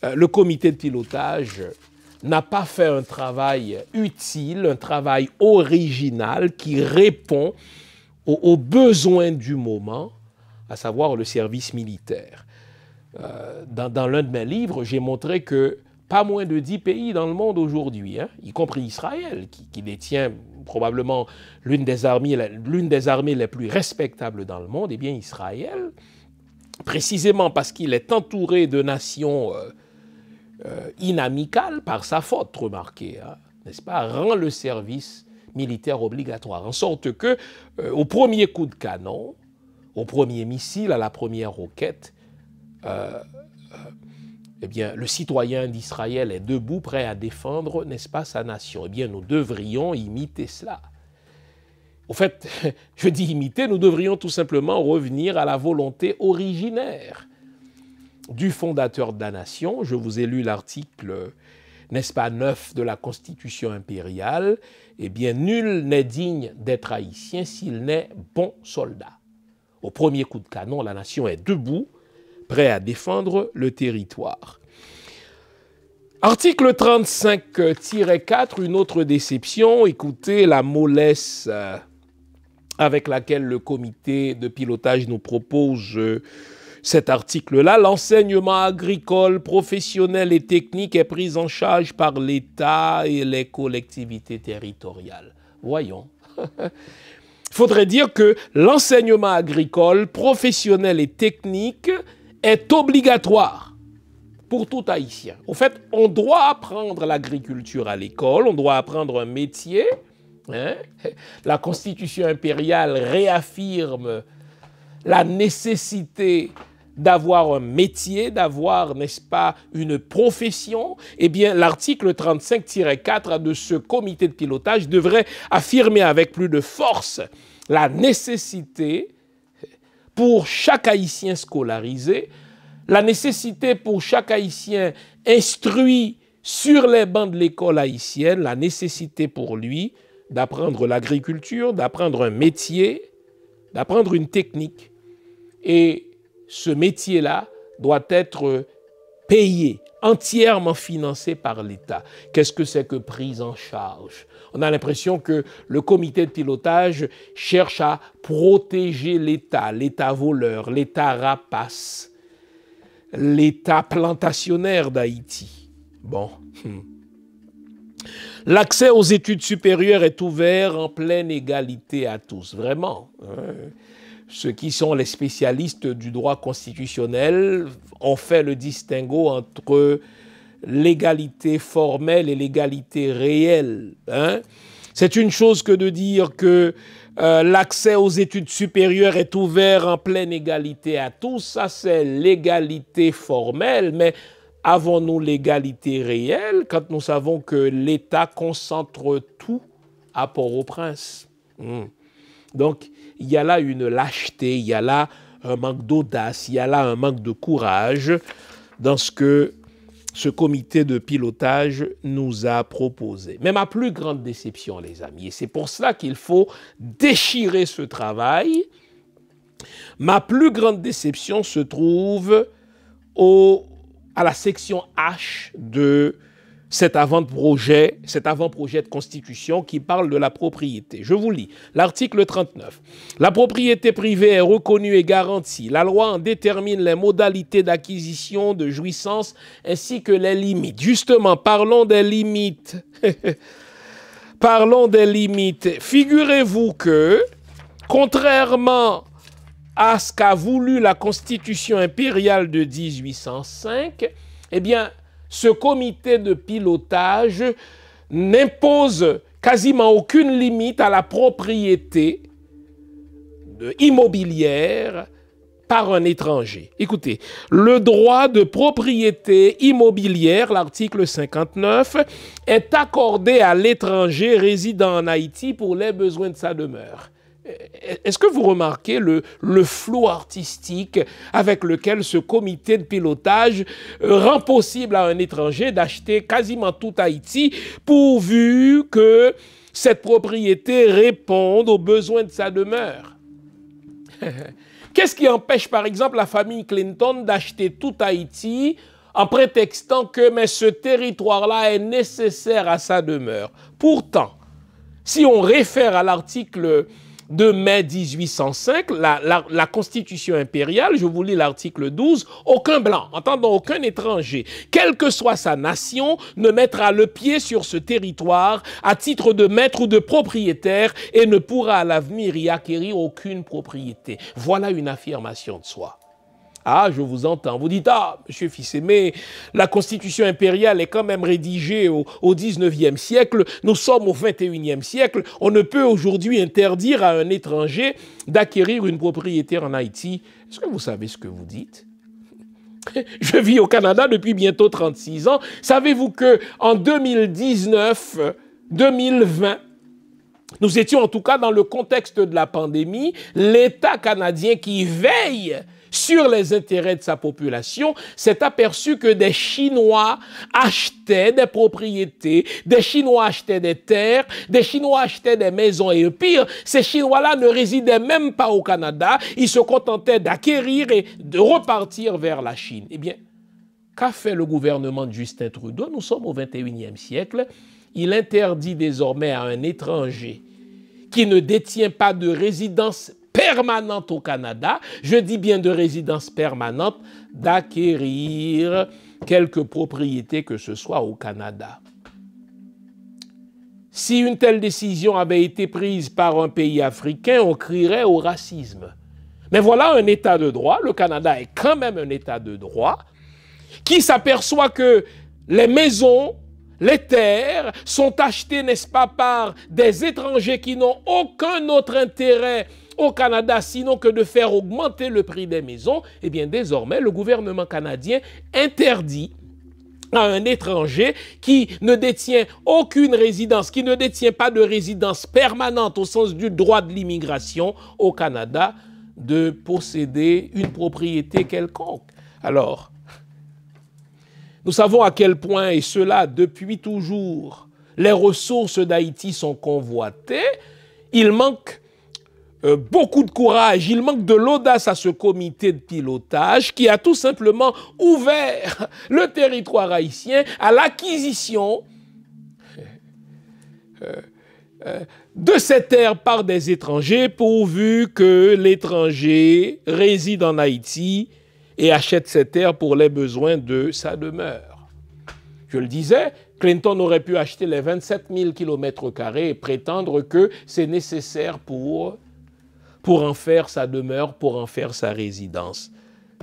le comité de pilotage n'a pas fait un travail utile, un travail original qui répond aux besoins du moment, à savoir le service militaire. Dans l'un de mes livres, j'ai montré que pas moins de 10 pays dans le monde aujourd'hui, hein, y compris Israël, qui détient probablement l'une des armées les plus respectables dans le monde, eh bien Israël, précisément parce qu'il est entouré de nations inamicales par sa faute, remarquez, hein, n'est-ce pas, rend le service militaire obligatoire, en sorte que au premier coup de canon, au premier missile, à la première roquette, eh bien, le citoyen d'Israël est debout, prêt à défendre, n'est-ce pas, sa nation. Eh bien, nous devrions imiter cela. Au fait, je dis imiter, nous devrions tout simplement revenir à la volonté originaire du fondateur de la nation. Je vous ai lu l'article, n'est-ce pas, 9 de la Constitution impériale. Eh bien, nul n'est digne d'être haïtien s'il n'est bon soldat. Au premier coup de canon, la nation est debout, prêt à défendre le territoire. Article 35-4, une autre déception. Écoutez la mollesse avec laquelle le comité de pilotage nous propose cet article-là. L'enseignement agricole, professionnel et technique est pris en charge par l'État et les collectivités territoriales. Voyons. Il faudrait dire que l'enseignement agricole, professionnel et technique est obligatoire pour tout Haïtien. En fait, on doit apprendre l'agriculture à l'école, on doit apprendre un métier. La Constitution impériale réaffirme la nécessité d'avoir un métier, d'avoir, n'est-ce pas, une profession. Eh bien, l'article 35-4 de ce comité de pilotage devrait affirmer avec plus de force la nécessité pour chaque Haïtien scolarisé, la nécessité pour chaque Haïtien instruit sur les bancs de l'école haïtienne, la nécessité pour lui d'apprendre l'agriculture, d'apprendre un métier, d'apprendre une technique. Et ce métier-là doit être payé, entièrement financé par l'État. Qu'est-ce que c'est que prise en charge? On a l'impression que le comité de pilotage cherche à protéger l'État, l'État voleur, l'État rapace, l'État plantationnaire d'Haïti. Bon. L'accès aux études supérieures est ouvert en pleine égalité à tous. Vraiment. Ceux qui sont les spécialistes du droit constitutionnel ont fait le distinguo entre l'égalité formelle et l'égalité réelle. C'est une chose que de dire que l'accès aux études supérieures est ouvert en pleine égalité à tous. Ça, c'est l'égalité formelle, mais avons-nous l'égalité réelle quand nous savons que l'État concentre tout à Port-au-Prince? Donc, il y a là une lâcheté, il y a là un manque d'audace, il y a là un manque de courage dans ce que ce comité de pilotage nous a proposé. Mais ma plus grande déception, les amis, et c'est pour cela qu'il faut déchirer ce travail, ma plus grande déception se trouve à la section H de cet avant-projet de constitution qui parle de la propriété. Je vous lis l'article 39. La propriété privée est reconnue et garantie. La loi en détermine les modalités d'acquisition, de jouissance ainsi que les limites. Justement, parlons des limites. Parlons des limites. Figurez-vous que, contrairement à ce qu'a voulu la Constitution impériale de 1805, eh bien, ce comité de pilotage n'impose quasiment aucune limite à la propriété immobilière par un étranger. Écoutez, le droit de propriété immobilière, l'article 59, est accordé à l'étranger résidant en Haïti pour les besoins de sa demeure. Est-ce que vous remarquez le flou artistique avec lequel ce comité de pilotage rend possible à un étranger d'acheter quasiment tout Haïti pourvu que cette propriété réponde aux besoins de sa demeure? Qu'est-ce qui empêche par exemple la famille Clinton d'acheter tout Haïti en prétextant que ce territoire-là est nécessaire à sa demeure? Pourtant, si on réfère à l'article de mai 1805, la Constitution impériale, je vous lis l'article 12, aucun blanc, entendons aucun étranger, quelle que soit sa nation, ne mettra le pied sur ce territoire à titre de maître ou de propriétaire et ne pourra à l'avenir y acquérir aucune propriété. Voilà une affirmation de soi. Ah, je vous entends. Vous dites, ah, monsieur Fils-Aimé, la Constitution impériale est quand même rédigée au 19e siècle. Nous sommes au 21e siècle. On ne peut aujourd'hui interdire à un étranger d'acquérir une propriété en Haïti. Est-ce que vous savez ce que vous dites? Je vis au Canada depuis bientôt 36 ans. Savez-vous qu'en 2019, 2020, nous étions en tout cas dans le contexte de la pandémie, l'État canadien qui veille sur les intérêts de sa population, s'est aperçu que des Chinois achetaient des propriétés, des Chinois achetaient des terres, des Chinois achetaient des maisons et pire, ces Chinois-là ne résidaient même pas au Canada, ils se contentaient d'acquérir et de repartir vers la Chine. Eh bien, qu'a fait le gouvernement de Justin Trudeau? Nous sommes au 21e siècle. Il interdit désormais à un étranger qui ne détient pas de résidence permanente au Canada, je dis bien de résidence permanente, d'acquérir quelque propriété que ce soit au Canada. Si une telle décision avait été prise par un pays africain, on crierait au racisme. Mais voilà un État de droit, le Canada est quand même un État de droit, qui s'aperçoit que les maisons, les terres sont achetées, n'est-ce pas, par des étrangers qui n'ont aucun autre intérêt au Canada, sinon que de faire augmenter le prix des maisons. Eh bien, désormais, le gouvernement canadien interdit à un étranger qui ne détient aucune résidence, qui ne détient pas de résidence permanente au sens du droit de l'immigration au Canada, de posséder une propriété quelconque. Alors, nous savons à quel point, et cela depuis toujours, les ressources d'Haïti sont convoitées. Il manque beaucoup de courage, il manque de l'audace à ce comité de pilotage qui a tout simplement ouvert le territoire haïtien à l'acquisition de ces terres par des étrangers pourvu que l'étranger réside en Haïti et achète ces terres pour les besoins de sa demeure. Je le disais, Clinton aurait pu acheter les 27 000 km² et prétendre que c'est nécessaire pour en faire sa demeure, pour en faire sa résidence.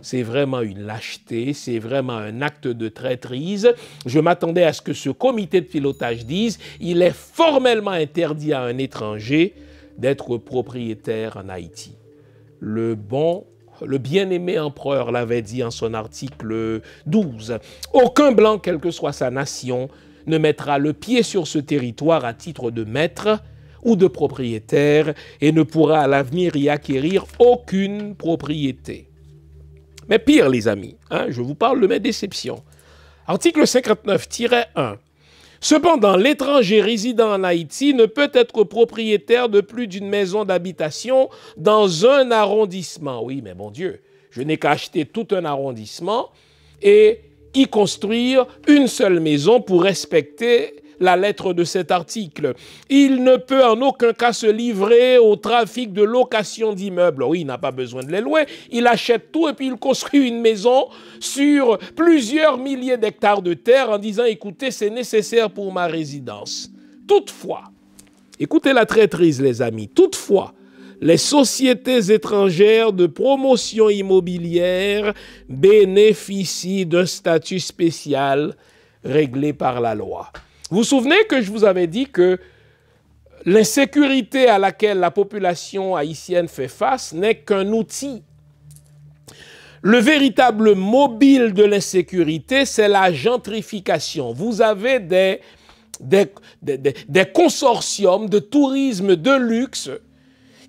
C'est vraiment une lâcheté, c'est vraiment un acte de traîtrise. Je m'attendais à ce que ce comité de pilotage dise « Il est formellement interdit à un étranger d'être propriétaire en Haïti ». Le bien-aimé empereur l'avait dit en son article 12. « Aucun blanc, quelle que soit sa nation, ne mettra le pied sur ce territoire à titre de maître ou de propriétaire et ne pourra à l'avenir y acquérir aucune propriété. » Mais pire, les amis, je vous parle de mes déceptions. Article 59-1. Cependant, l'étranger résidant en Haïti ne peut être propriétaire de plus d'une maison d'habitation dans un arrondissement. Oui, mais mon Dieu, je n'ai qu'à acheter tout un arrondissement et y construire une seule maison pour respecter la lettre de cet article. Il ne peut en aucun cas se livrer au trafic de location d'immeubles. Oui, il n'a pas besoin de les louer. Il achète tout et puis il construit une maison sur plusieurs milliers d'hectares de terre en disant « Écoutez, c'est nécessaire pour ma résidence. » Toutefois, écoutez la traîtrise, les amis, toutefois, les sociétés étrangères de promotion immobilière bénéficient d'un statut spécial réglé par la loi. Vous vous souvenez que je vous avais dit que l'insécurité à laquelle la population haïtienne fait face n'est qu'un outil. Le véritable mobile de l'insécurité, c'est la gentrification. Vous avez des consortiums de tourisme de luxe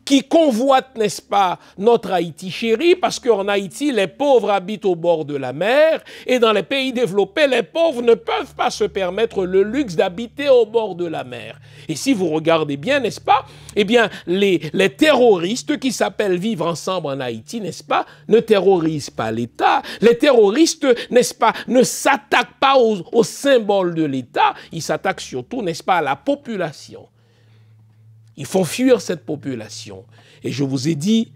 qui convoitent, n'est-ce pas, notre Haïti chéri, parce qu'en Haïti, les pauvres habitent au bord de la mer, et dans les pays développés, les pauvres ne peuvent pas se permettre le luxe d'habiter au bord de la mer. Et si vous regardez bien, n'est-ce pas, eh bien, les terroristes qui s'appellent Vivre Ensemble en Haïti, n'est-ce pas, ne terrorisent pas l'État. Les terroristes, n'est-ce pas, ne s'attaquent pas aux symboles de l'État, ils s'attaquent surtout, n'est-ce pas, à la population. Ils font fuir cette population. Et je vous ai dit,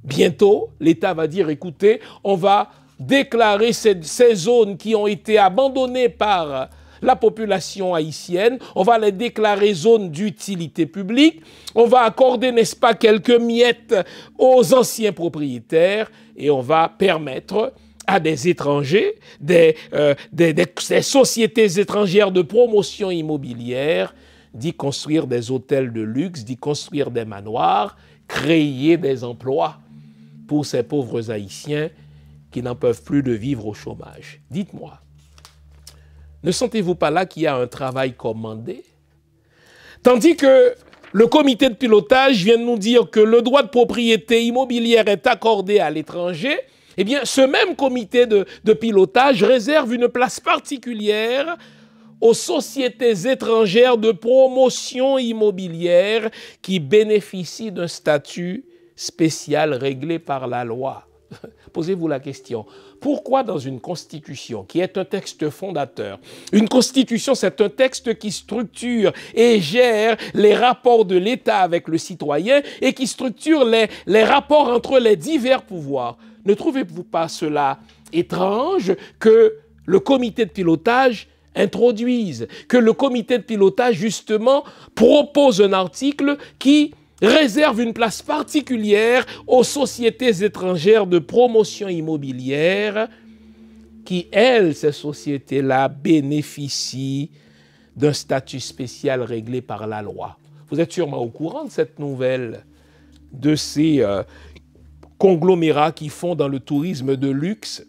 bientôt, l'État va dire, écoutez, on va déclarer ces zones qui ont été abandonnées par la population haïtienne, on va les déclarer zones d'utilité publique, on va accorder, n'est-ce pas, quelques miettes aux anciens propriétaires et on va permettre à des étrangers, des sociétés étrangères de promotion immobilière d'y construire des hôtels de luxe, d'y construire des manoirs, créer des emplois pour ces pauvres Haïtiens qui n'en peuvent plus de vivre au chômage. Dites-moi, ne sentez-vous pas là qu'il y a un travail commandé? Tandis que le comité de pilotage vient de nous dire que le droit de propriété immobilière est accordé à l'étranger, eh bien, ce même comité de pilotage réserve une place particulière aux sociétés étrangères de promotion immobilière qui bénéficient d'un statut spécial réglé par la loi. Posez-vous la question. Pourquoi dans une constitution qui est un texte fondateur, une constitution c'est un texte qui structure et gère les rapports de l'État avec le citoyen et qui structure les rapports entre les divers pouvoirs. Ne trouvez-vous pas cela étrange que le comité de pilotage introduise, que le comité de pilotage justement propose un article qui réserve une place particulière aux sociétés étrangères de promotion immobilière qui, elles, ces sociétés-là, bénéficient d'un statut spécial réglé par la loi. Vous êtes sûrement au courant de cette nouvelle, de ces conglomérats qui font dans le tourisme de luxe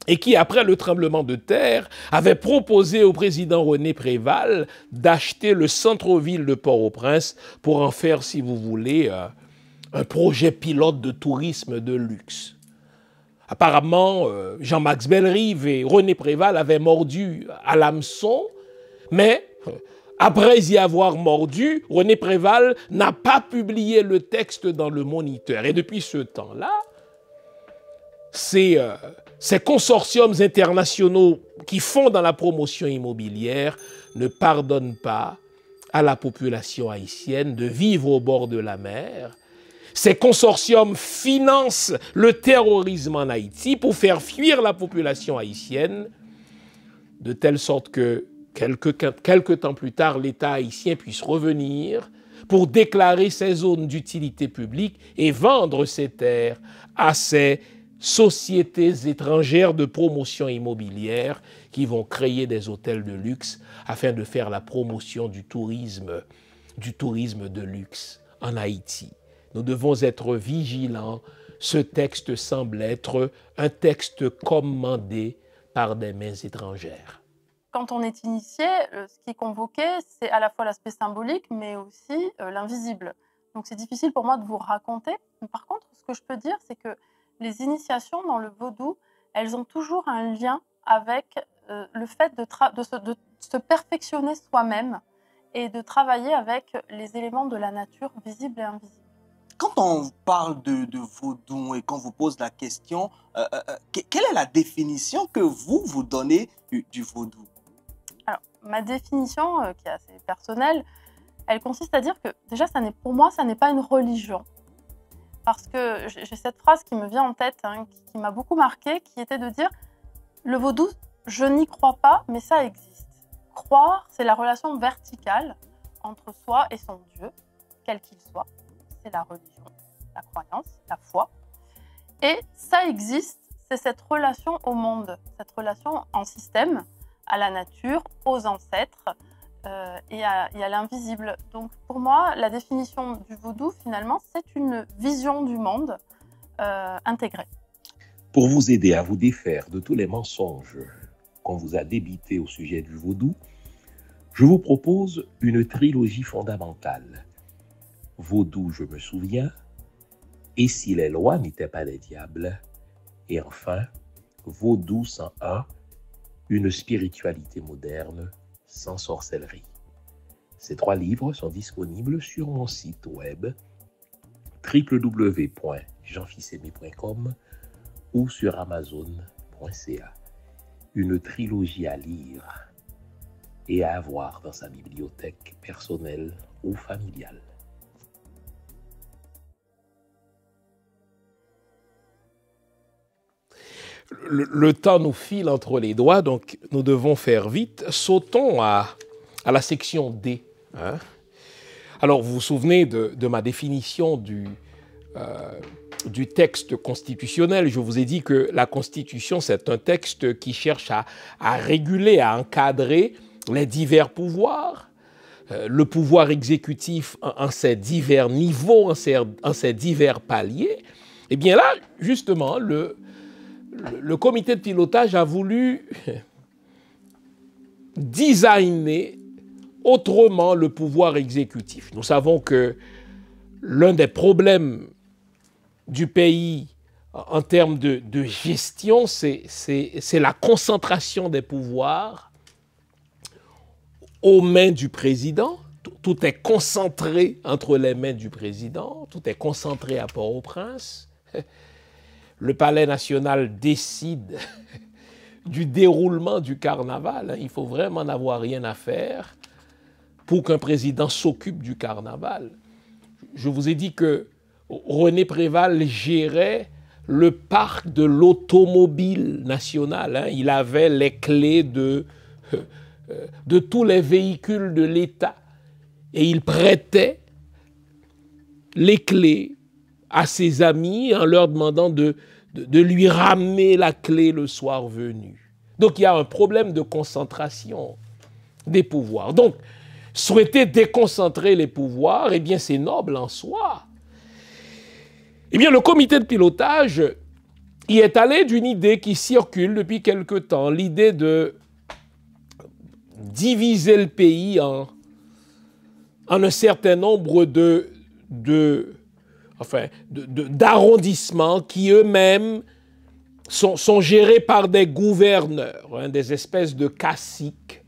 et qui, après le tremblement de terre, avait proposé au président René Préval d'acheter le centre-ville de Port-au-Prince pour en faire, si vous voulez, un projet pilote de tourisme de luxe. Apparemment, Jean-Max Bellerive et René Préval avaient mordu à l'hameçon, mais après y avoir mordu, René Préval n'a pas publié le texte dans le Moniteur. Et depuis ce temps-là, ces consortiums internationaux qui font dans la promotion immobilière ne pardonnent pas à la population haïtienne de vivre au bord de la mer. Ces consortiums financent le terrorisme en Haïti pour faire fuir la population haïtienne, de telle sorte que quelque temps plus tard, l'État haïtien puisse revenir pour déclarer ces zones d'utilité publique et vendre ces terres à ces sociétés étrangères de promotion immobilière qui vont créer des hôtels de luxe afin de faire la promotion du tourisme de luxe en Haïti. Nous devons être vigilants. Ce texte semble être un texte commandé par des mains étrangères. Quand on est initié, ce qui est convoqué, c'est à la fois l'aspect symbolique, mais aussi l'invisible. Donc c'est difficile pour moi de vous raconter. Par contre, ce que je peux dire, c'est que les initiations dans le vaudou, elles ont toujours un lien avec le fait de se perfectionner soi-même et de travailler avec les éléments de la nature visibles et invisibles. Quand on parle de vaudou et qu'on vous pose la question, quelle est la définition que vous donnez du vaudou? Alors, ma définition, qui est assez personnelle, elle consiste à dire que déjà, pour moi, ça n'est pas une religion. Parce que j'ai cette phrase qui me vient en tête, qui m'a beaucoup marquée, qui était de dire « Le vaudou, je n'y crois pas, mais ça existe. Croire, c'est la relation verticale entre soi et son Dieu, quel qu'il soit. C'est la religion, la croyance, la foi. Et ça existe, c'est cette relation au monde, cette relation en système, à la nature, aux ancêtres, et à l'invisible. Donc pour moi, la définition du vaudou, finalement, c'est une vision du monde intégrée. Pour vous aider à vous défaire de tous les mensonges qu'on vous a débités au sujet du vaudou, je vous propose une trilogie fondamentale. Vaudou, je me souviens, et si les lois n'étaient pas des diables, et enfin, Vaudou 101, une spiritualité moderne sans sorcellerie. Ces 3 livres sont disponibles sur mon site web www.jeanfils-aimé.com ou sur amazon.ca. Une trilogie à lire et à avoir dans sa bibliothèque personnelle ou familiale. Le temps nous file entre les doigts, donc nous devons faire vite. Sautons à la section D. Alors, vous vous souvenez de ma définition du texte constitutionnel. Je vous ai dit que la Constitution, c'est un texte qui cherche à réguler, à encadrer les divers pouvoirs. Le pouvoir exécutif en ses divers niveaux, en ses divers paliers. Et bien là, justement, le comité de pilotage a voulu designer autrement le pouvoir exécutif. Nous savons que l'un des problèmes du pays en termes de gestion, c'est la concentration des pouvoirs aux mains du président. Tout est concentré entre les mains du président, tout est concentré à Port-au-Prince. le palais national décide du déroulement du carnaval. Il faut vraiment n'avoir rien à faire pour qu'un président s'occupe du carnaval. Je vous ai dit que René Préval gérait le parc de l'automobile nationale. Il avait les clés de tous les véhicules de l'État. Et il prêtait les clés à ses amis en leur demandant de lui ramener la clé le soir venu. Donc il y a un problème de concentration des pouvoirs. Donc, souhaiter déconcentrer les pouvoirs, eh bien c'est noble en soi. Eh bien le comité de pilotage y est allé d'une idée qui circule depuis quelque temps, l'idée de diviser le pays en un certain nombre d'arrondissements qui eux-mêmes sont gérés par des gouverneurs, des espèces de caciques,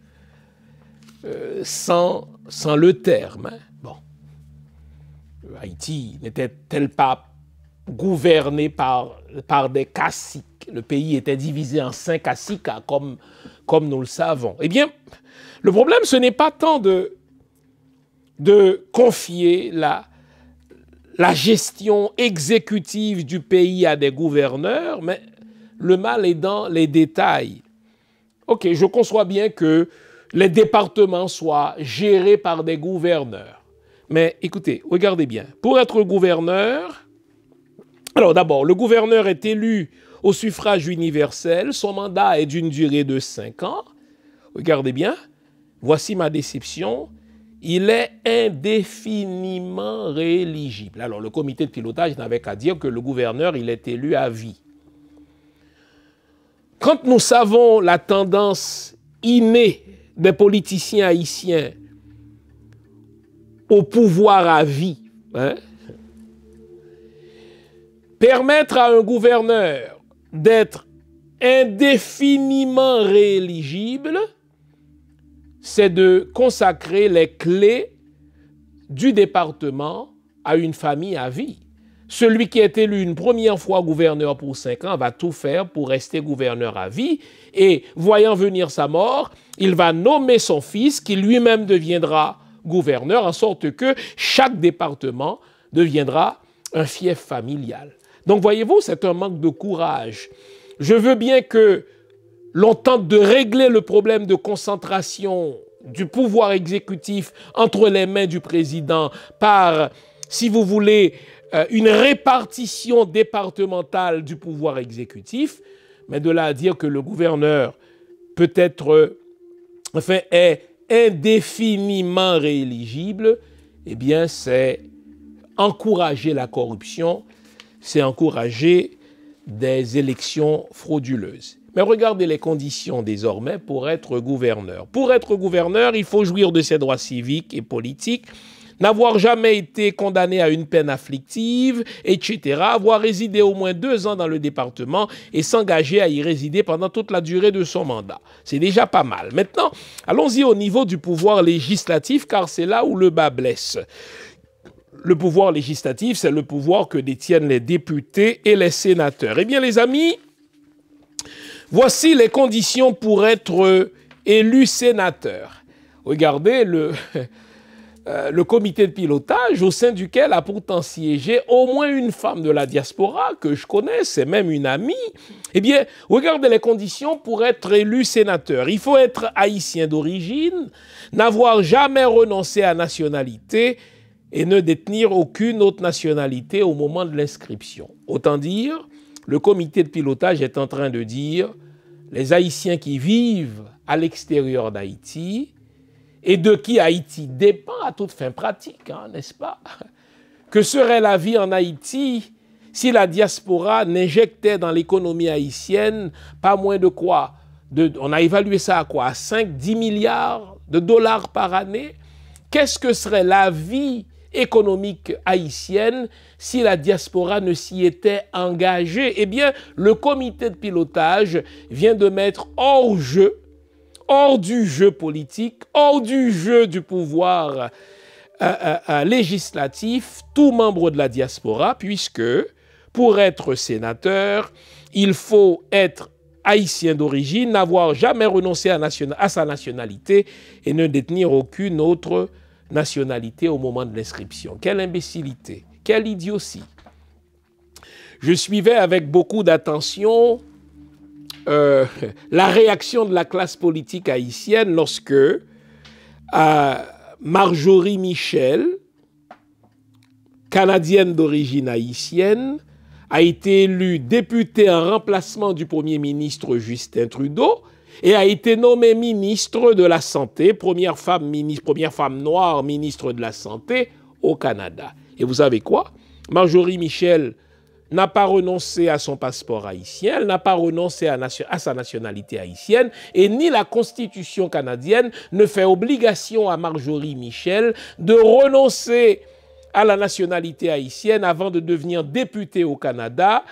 sans le terme. Bon. Haïti n'était-elle pas gouverné par des caciques? Le pays était divisé en 5 caciques, comme nous le savons. Eh bien, le problème, ce n'est pas tant de confier la gestion exécutive du pays à des gouverneurs, mais le mal est dans les détails. Ok, je conçois bien que les départements soient gérés par des gouverneurs. Mais écoutez, regardez bien. Pour être gouverneur, alors d'abord, le gouverneur est élu au suffrage universel. Son mandat est d'une durée de 5 ans. Regardez bien. Voici ma déception. Il est indéfiniment rééligible. Alors, le comité de pilotage n'avait qu'à dire que le gouverneur, il est élu à vie. Quand nous savons la tendance innée des politiciens haïtiens au pouvoir à vie, permettre à un gouverneur d'être indéfiniment rééligible, c'est de consacrer les clés du département à une famille à vie. Celui qui est élu une première fois gouverneur pour 5 ans va tout faire pour rester gouverneur à vie et, voyant venir sa mort, il va nommer son fils qui lui-même deviendra gouverneur, en sorte que chaque département deviendra un fief familial. Donc, voyez-vous, c'est un manque de courage. Je veux bien que l'on tente de régler le problème de concentration du pouvoir exécutif entre les mains du président par, si vous voulez, une répartition départementale du pouvoir exécutif, mais de là à dire que le gouverneur est indéfiniment rééligible, eh bien, c'est encourager la corruption, c'est encourager des élections frauduleuses. Mais regardez les conditions désormais pour être gouverneur. Pour être gouverneur, il faut jouir de ses droits civiques et politiques, n'avoir jamais été condamné à une peine afflictive, etc., avoir résidé au moins 2 ans dans le département et s'engager à y résider pendant toute la durée de son mandat. C'est déjà pas mal. Maintenant, allons-y au niveau du pouvoir législatif, car c'est là où le bas blesse. Le pouvoir législatif, c'est le pouvoir que détiennent les députés et les sénateurs. Eh bien, les amis, voici les conditions pour être élu sénateur. Regardez le comité de pilotage au sein duquel a pourtant siégé au moins une femme de la diaspora que je connais, c'est même une amie. Eh bien, regardez les conditions pour être élu sénateur. Il faut être haïtien d'origine, n'avoir jamais renoncé à nationalité et ne détenir aucune autre nationalité au moment de l'inscription. Autant dire, le comité de pilotage est en train de dire les Haïtiens qui vivent à l'extérieur d'Haïti et de qui Haïti dépend à toute fin pratique, n'est-ce pas? Que serait la vie en Haïti si la diaspora n'injectait dans l'économie haïtienne pas moins de quoi? On a évalué ça à quoi? À 5-10 milliards de dollars par année? Qu'est-ce que serait la vie économique haïtienne si la diaspora ne s'y était engagée? Eh bien, le comité de pilotage vient de mettre hors du jeu politique, hors du jeu du pouvoir législatif, tout membre de la diaspora, puisque pour être sénateur, il faut être haïtien d'origine, n'avoir jamais renoncé à sa nationalité et ne détenir aucune autre nationalité au moment de l'inscription. Quelle imbécilité, quelle idiotie. Je suivais avec beaucoup d'attention la réaction de la classe politique haïtienne lorsque Marjorie Michel, canadienne d'origine haïtienne, a été élue députée en remplacement du Premier ministre Justin Trudeau et a été nommée ministre de la Santé, première femme noire ministre de la Santé au Canada. Et vous savez quoi? Marjorie Michel n'a pas renoncé à son passeport haïtien, elle n'a pas renoncé à sa nationalité haïtienne, et ni la Constitution canadienne ne fait obligation à Marjorie Michel de renoncer à la nationalité haïtienne avant de devenir députée au Canada,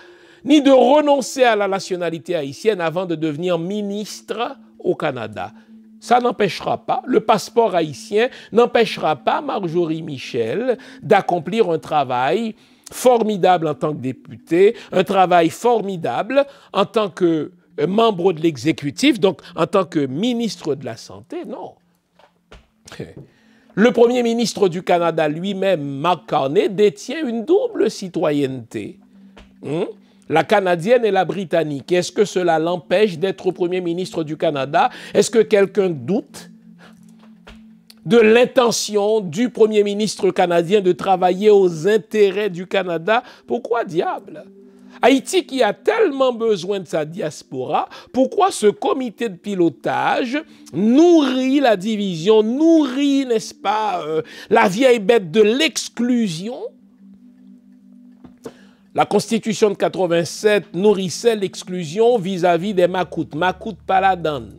ni de renoncer à la nationalité haïtienne avant de devenir ministre au Canada. Ça n'empêchera pas, le passeport haïtien n'empêchera pas Marjorie Michel d'accomplir un travail formidable en tant que députée, un travail formidable en tant que membre de l'exécutif, donc en tant que ministre de la Santé, non. Le Premier ministre du Canada lui-même, Mark Carney, détient une double citoyenneté. La canadienne et la britannique. Est-ce que cela l'empêche d'être Premier ministre du Canada? Est-ce que quelqu'un doute de l'intention du Premier ministre canadien de travailler aux intérêts du Canada? Pourquoi diable? Haïti qui a tellement besoin de sa diaspora, pourquoi ce comité de pilotage nourrit la division, nourrit, n'est-ce pas, la vieille bête de l'exclusion? La Constitution de 87 nourrissait l'exclusion vis-à-vis des Makoutes Paladin.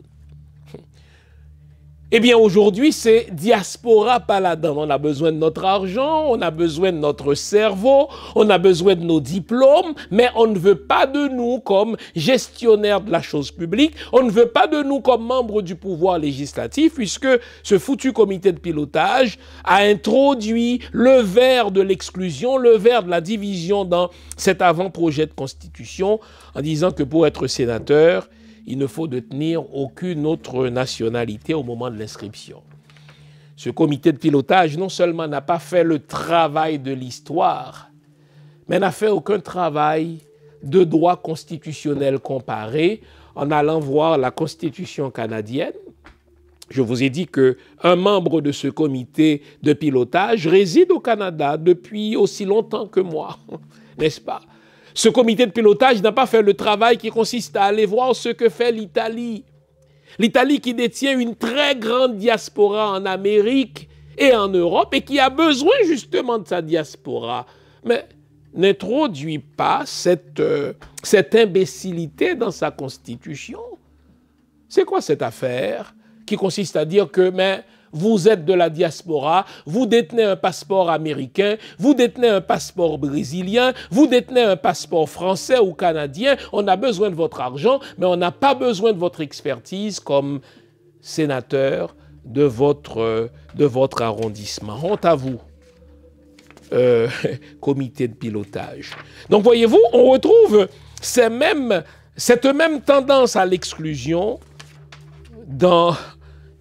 Eh bien, aujourd'hui, c'est diaspora paladin. On a besoin de notre argent, on a besoin de notre cerveau, on a besoin de nos diplômes, mais on ne veut pas de nous comme gestionnaires de la chose publique, on ne veut pas de nous comme membres du pouvoir législatif, puisque ce foutu comité de pilotage a introduit le ver de l'exclusion, le ver de la division dans cet avant-projet de constitution, en disant que pour être sénateur, il ne faut détenir aucune autre nationalité au moment de l'inscription. Ce comité de pilotage, non seulement n'a pas fait le travail de l'histoire, mais n'a fait aucun travail de droit constitutionnel comparé en allant voir la Constitution canadienne. Je vous ai dit qu'un membre de ce comité de pilotage réside au Canada depuis aussi longtemps que moi, n'est-ce pas? Ce comité de pilotage n'a pas fait le travail qui consiste à aller voir ce que fait l'Italie. L'Italie qui détient une très grande diaspora en Amérique et en Europe et qui a besoin justement de sa diaspora. Mais n'introduit pas cette imbécilité dans sa constitution. C'est quoi cette affaire qui consiste à dire que vous êtes de la diaspora, vous détenez un passeport américain, vous détenez un passeport brésilien, vous détenez un passeport français ou canadien, on a besoin de votre argent, mais on n'a pas besoin de votre expertise comme sénateur de votre arrondissement. Honte à vous, comité de pilotage. Donc voyez-vous, on retrouve cette même tendance à l'exclusion dans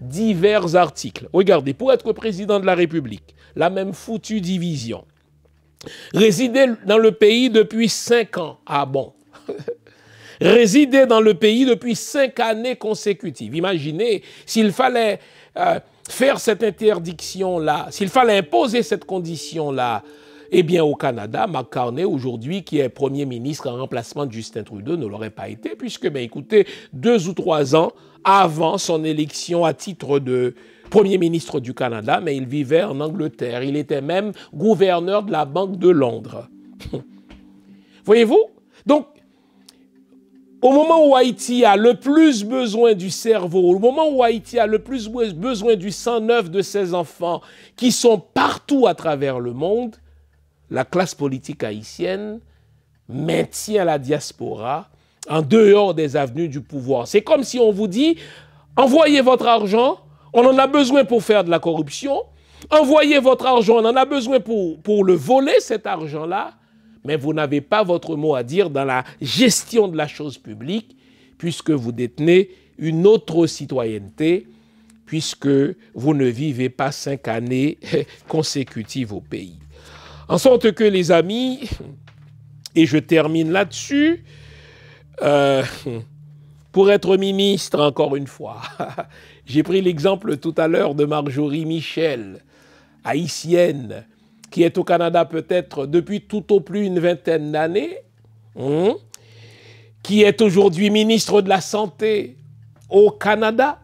divers articles. Regardez, pour être président de la République, la même foutue division. Résider dans le pays depuis 5 ans. Ah bon? Résider dans le pays depuis 5 années consécutives. Imaginez s'il fallait faire cette interdiction-là, s'il fallait imposer cette condition-là, eh bien, au Canada, Mark Carney, aujourd'hui, qui est Premier ministre en remplacement de Justin Trudeau, ne l'aurait pas été, puisque, écoutez, 2 ou 3 ans avant son élection à titre de Premier ministre du Canada, mais il vivait en Angleterre. Il était même gouverneur de la Banque de Londres. Voyez-vous? Donc, au moment où Haïti a le plus besoin du cerveau, au moment où Haïti a le plus besoin du sang neuf de ses enfants qui sont partout à travers le monde, la classe politique haïtienne maintient la diaspora en dehors des avenues du pouvoir. C'est comme si on vous dit, envoyez votre argent, on en a besoin pour faire de la corruption, envoyez votre argent, on en a besoin pour le voler, cet argent-là, mais vous n'avez pas votre mot à dire dans la gestion de la chose publique, puisque vous détenez une autre citoyenneté, puisque vous ne vivez pas 5 années consécutives au pays. En sorte que, les amis, et je termine là-dessus, pour être ministre, encore une fois, j'ai pris l'exemple tout à l'heure de Marjorie Michel, haïtienne, qui est au Canada peut-être depuis tout au plus une vingtaine d'années, qui est aujourd'hui ministre de la Santé au Canada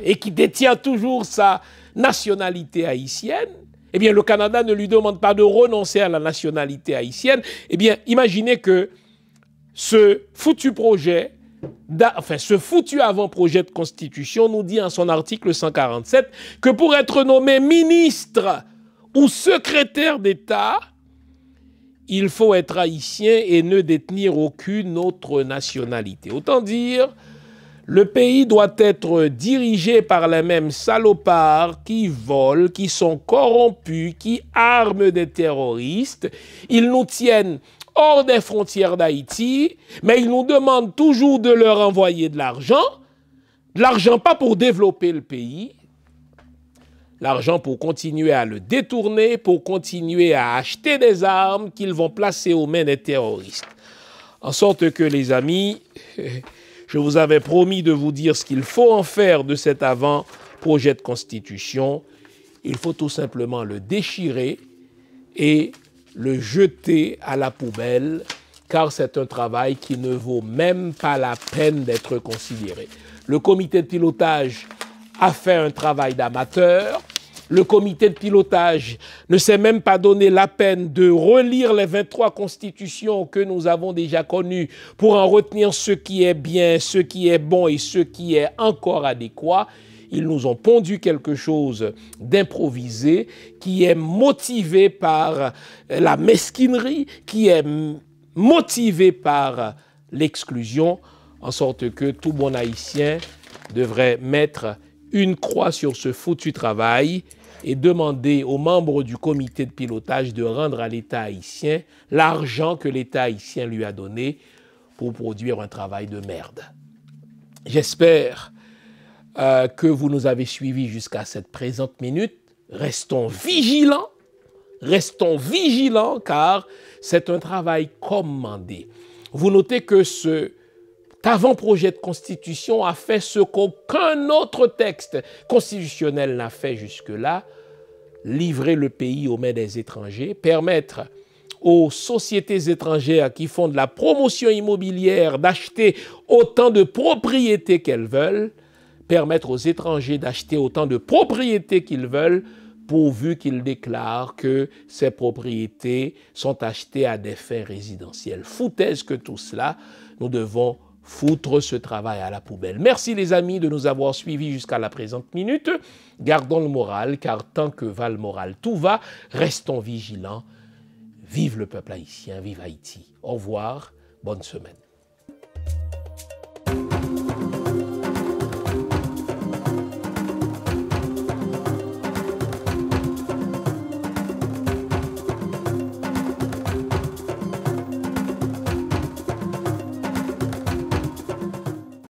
et qui détient toujours sa nationalité haïtienne. Eh bien, le Canada ne lui demande pas de renoncer à la nationalité haïtienne. Eh bien, imaginez que ce foutu projet, ce foutu avant-projet de constitution nous dit en son article 147 que pour être nommé ministre ou secrétaire d'État, il faut être haïtien et ne détenir aucune autre nationalité. Autant dire, le pays doit être dirigé par les mêmes salopards qui volent, qui sont corrompus, qui arment des terroristes. Ils nous tiennent hors des frontières d'Haïti, mais ils nous demandent toujours de leur envoyer de l'argent pas pour développer le pays, l'argent pour continuer à le détourner, pour continuer à acheter des armes qu'ils vont placer aux mains des terroristes. En sorte que, les amis, je vous avais promis de vous dire ce qu'il faut en faire de cet avant-projet de constitution. Il faut tout simplement le déchirer et le jeter à la poubelle, car c'est un travail qui ne vaut même pas la peine d'être considéré. Le comité de pilotage a fait un travail d'amateur. Le comité de pilotage ne s'est même pas donné la peine de relire les 23 constitutions que nous avons déjà connues pour en retenir ce qui est bien, ce qui est bon et ce qui est encore adéquat. Ils nous ont pondu quelque chose d'improvisé qui est motivé par la mesquinerie, qui est motivé par l'exclusion, en sorte que tout bon haïtien devrait mettre une croix sur ce foutu travail et demander aux membres du comité de pilotage de rendre à l'État haïtien l'argent que l'État haïtien lui a donné pour produire un travail de merde. J'espère que vous nous avez suivis jusqu'à cette présente minute. Restons vigilants, car c'est un travail commandé. Vous notez que cet avant-projet de constitution a fait ce qu'aucun autre texte constitutionnel n'a fait jusque-là, livrer le pays aux mains des étrangers, permettre aux sociétés étrangères qui font de la promotion immobilière d'acheter autant de propriétés qu'elles veulent, permettre aux étrangers d'acheter autant de propriétés qu'ils veulent, pourvu qu'ils déclarent que ces propriétés sont achetées à des fins résidentielles. Foutaise que tout cela, nous devons foutre ce travail à la poubelle. Merci les amis de nous avoir suivis jusqu'à la présente minute. Gardons le moral, car tant que va le moral, tout va. Restons vigilants. Vive le peuple haïtien, vive Haïti. Au revoir, bonne semaine.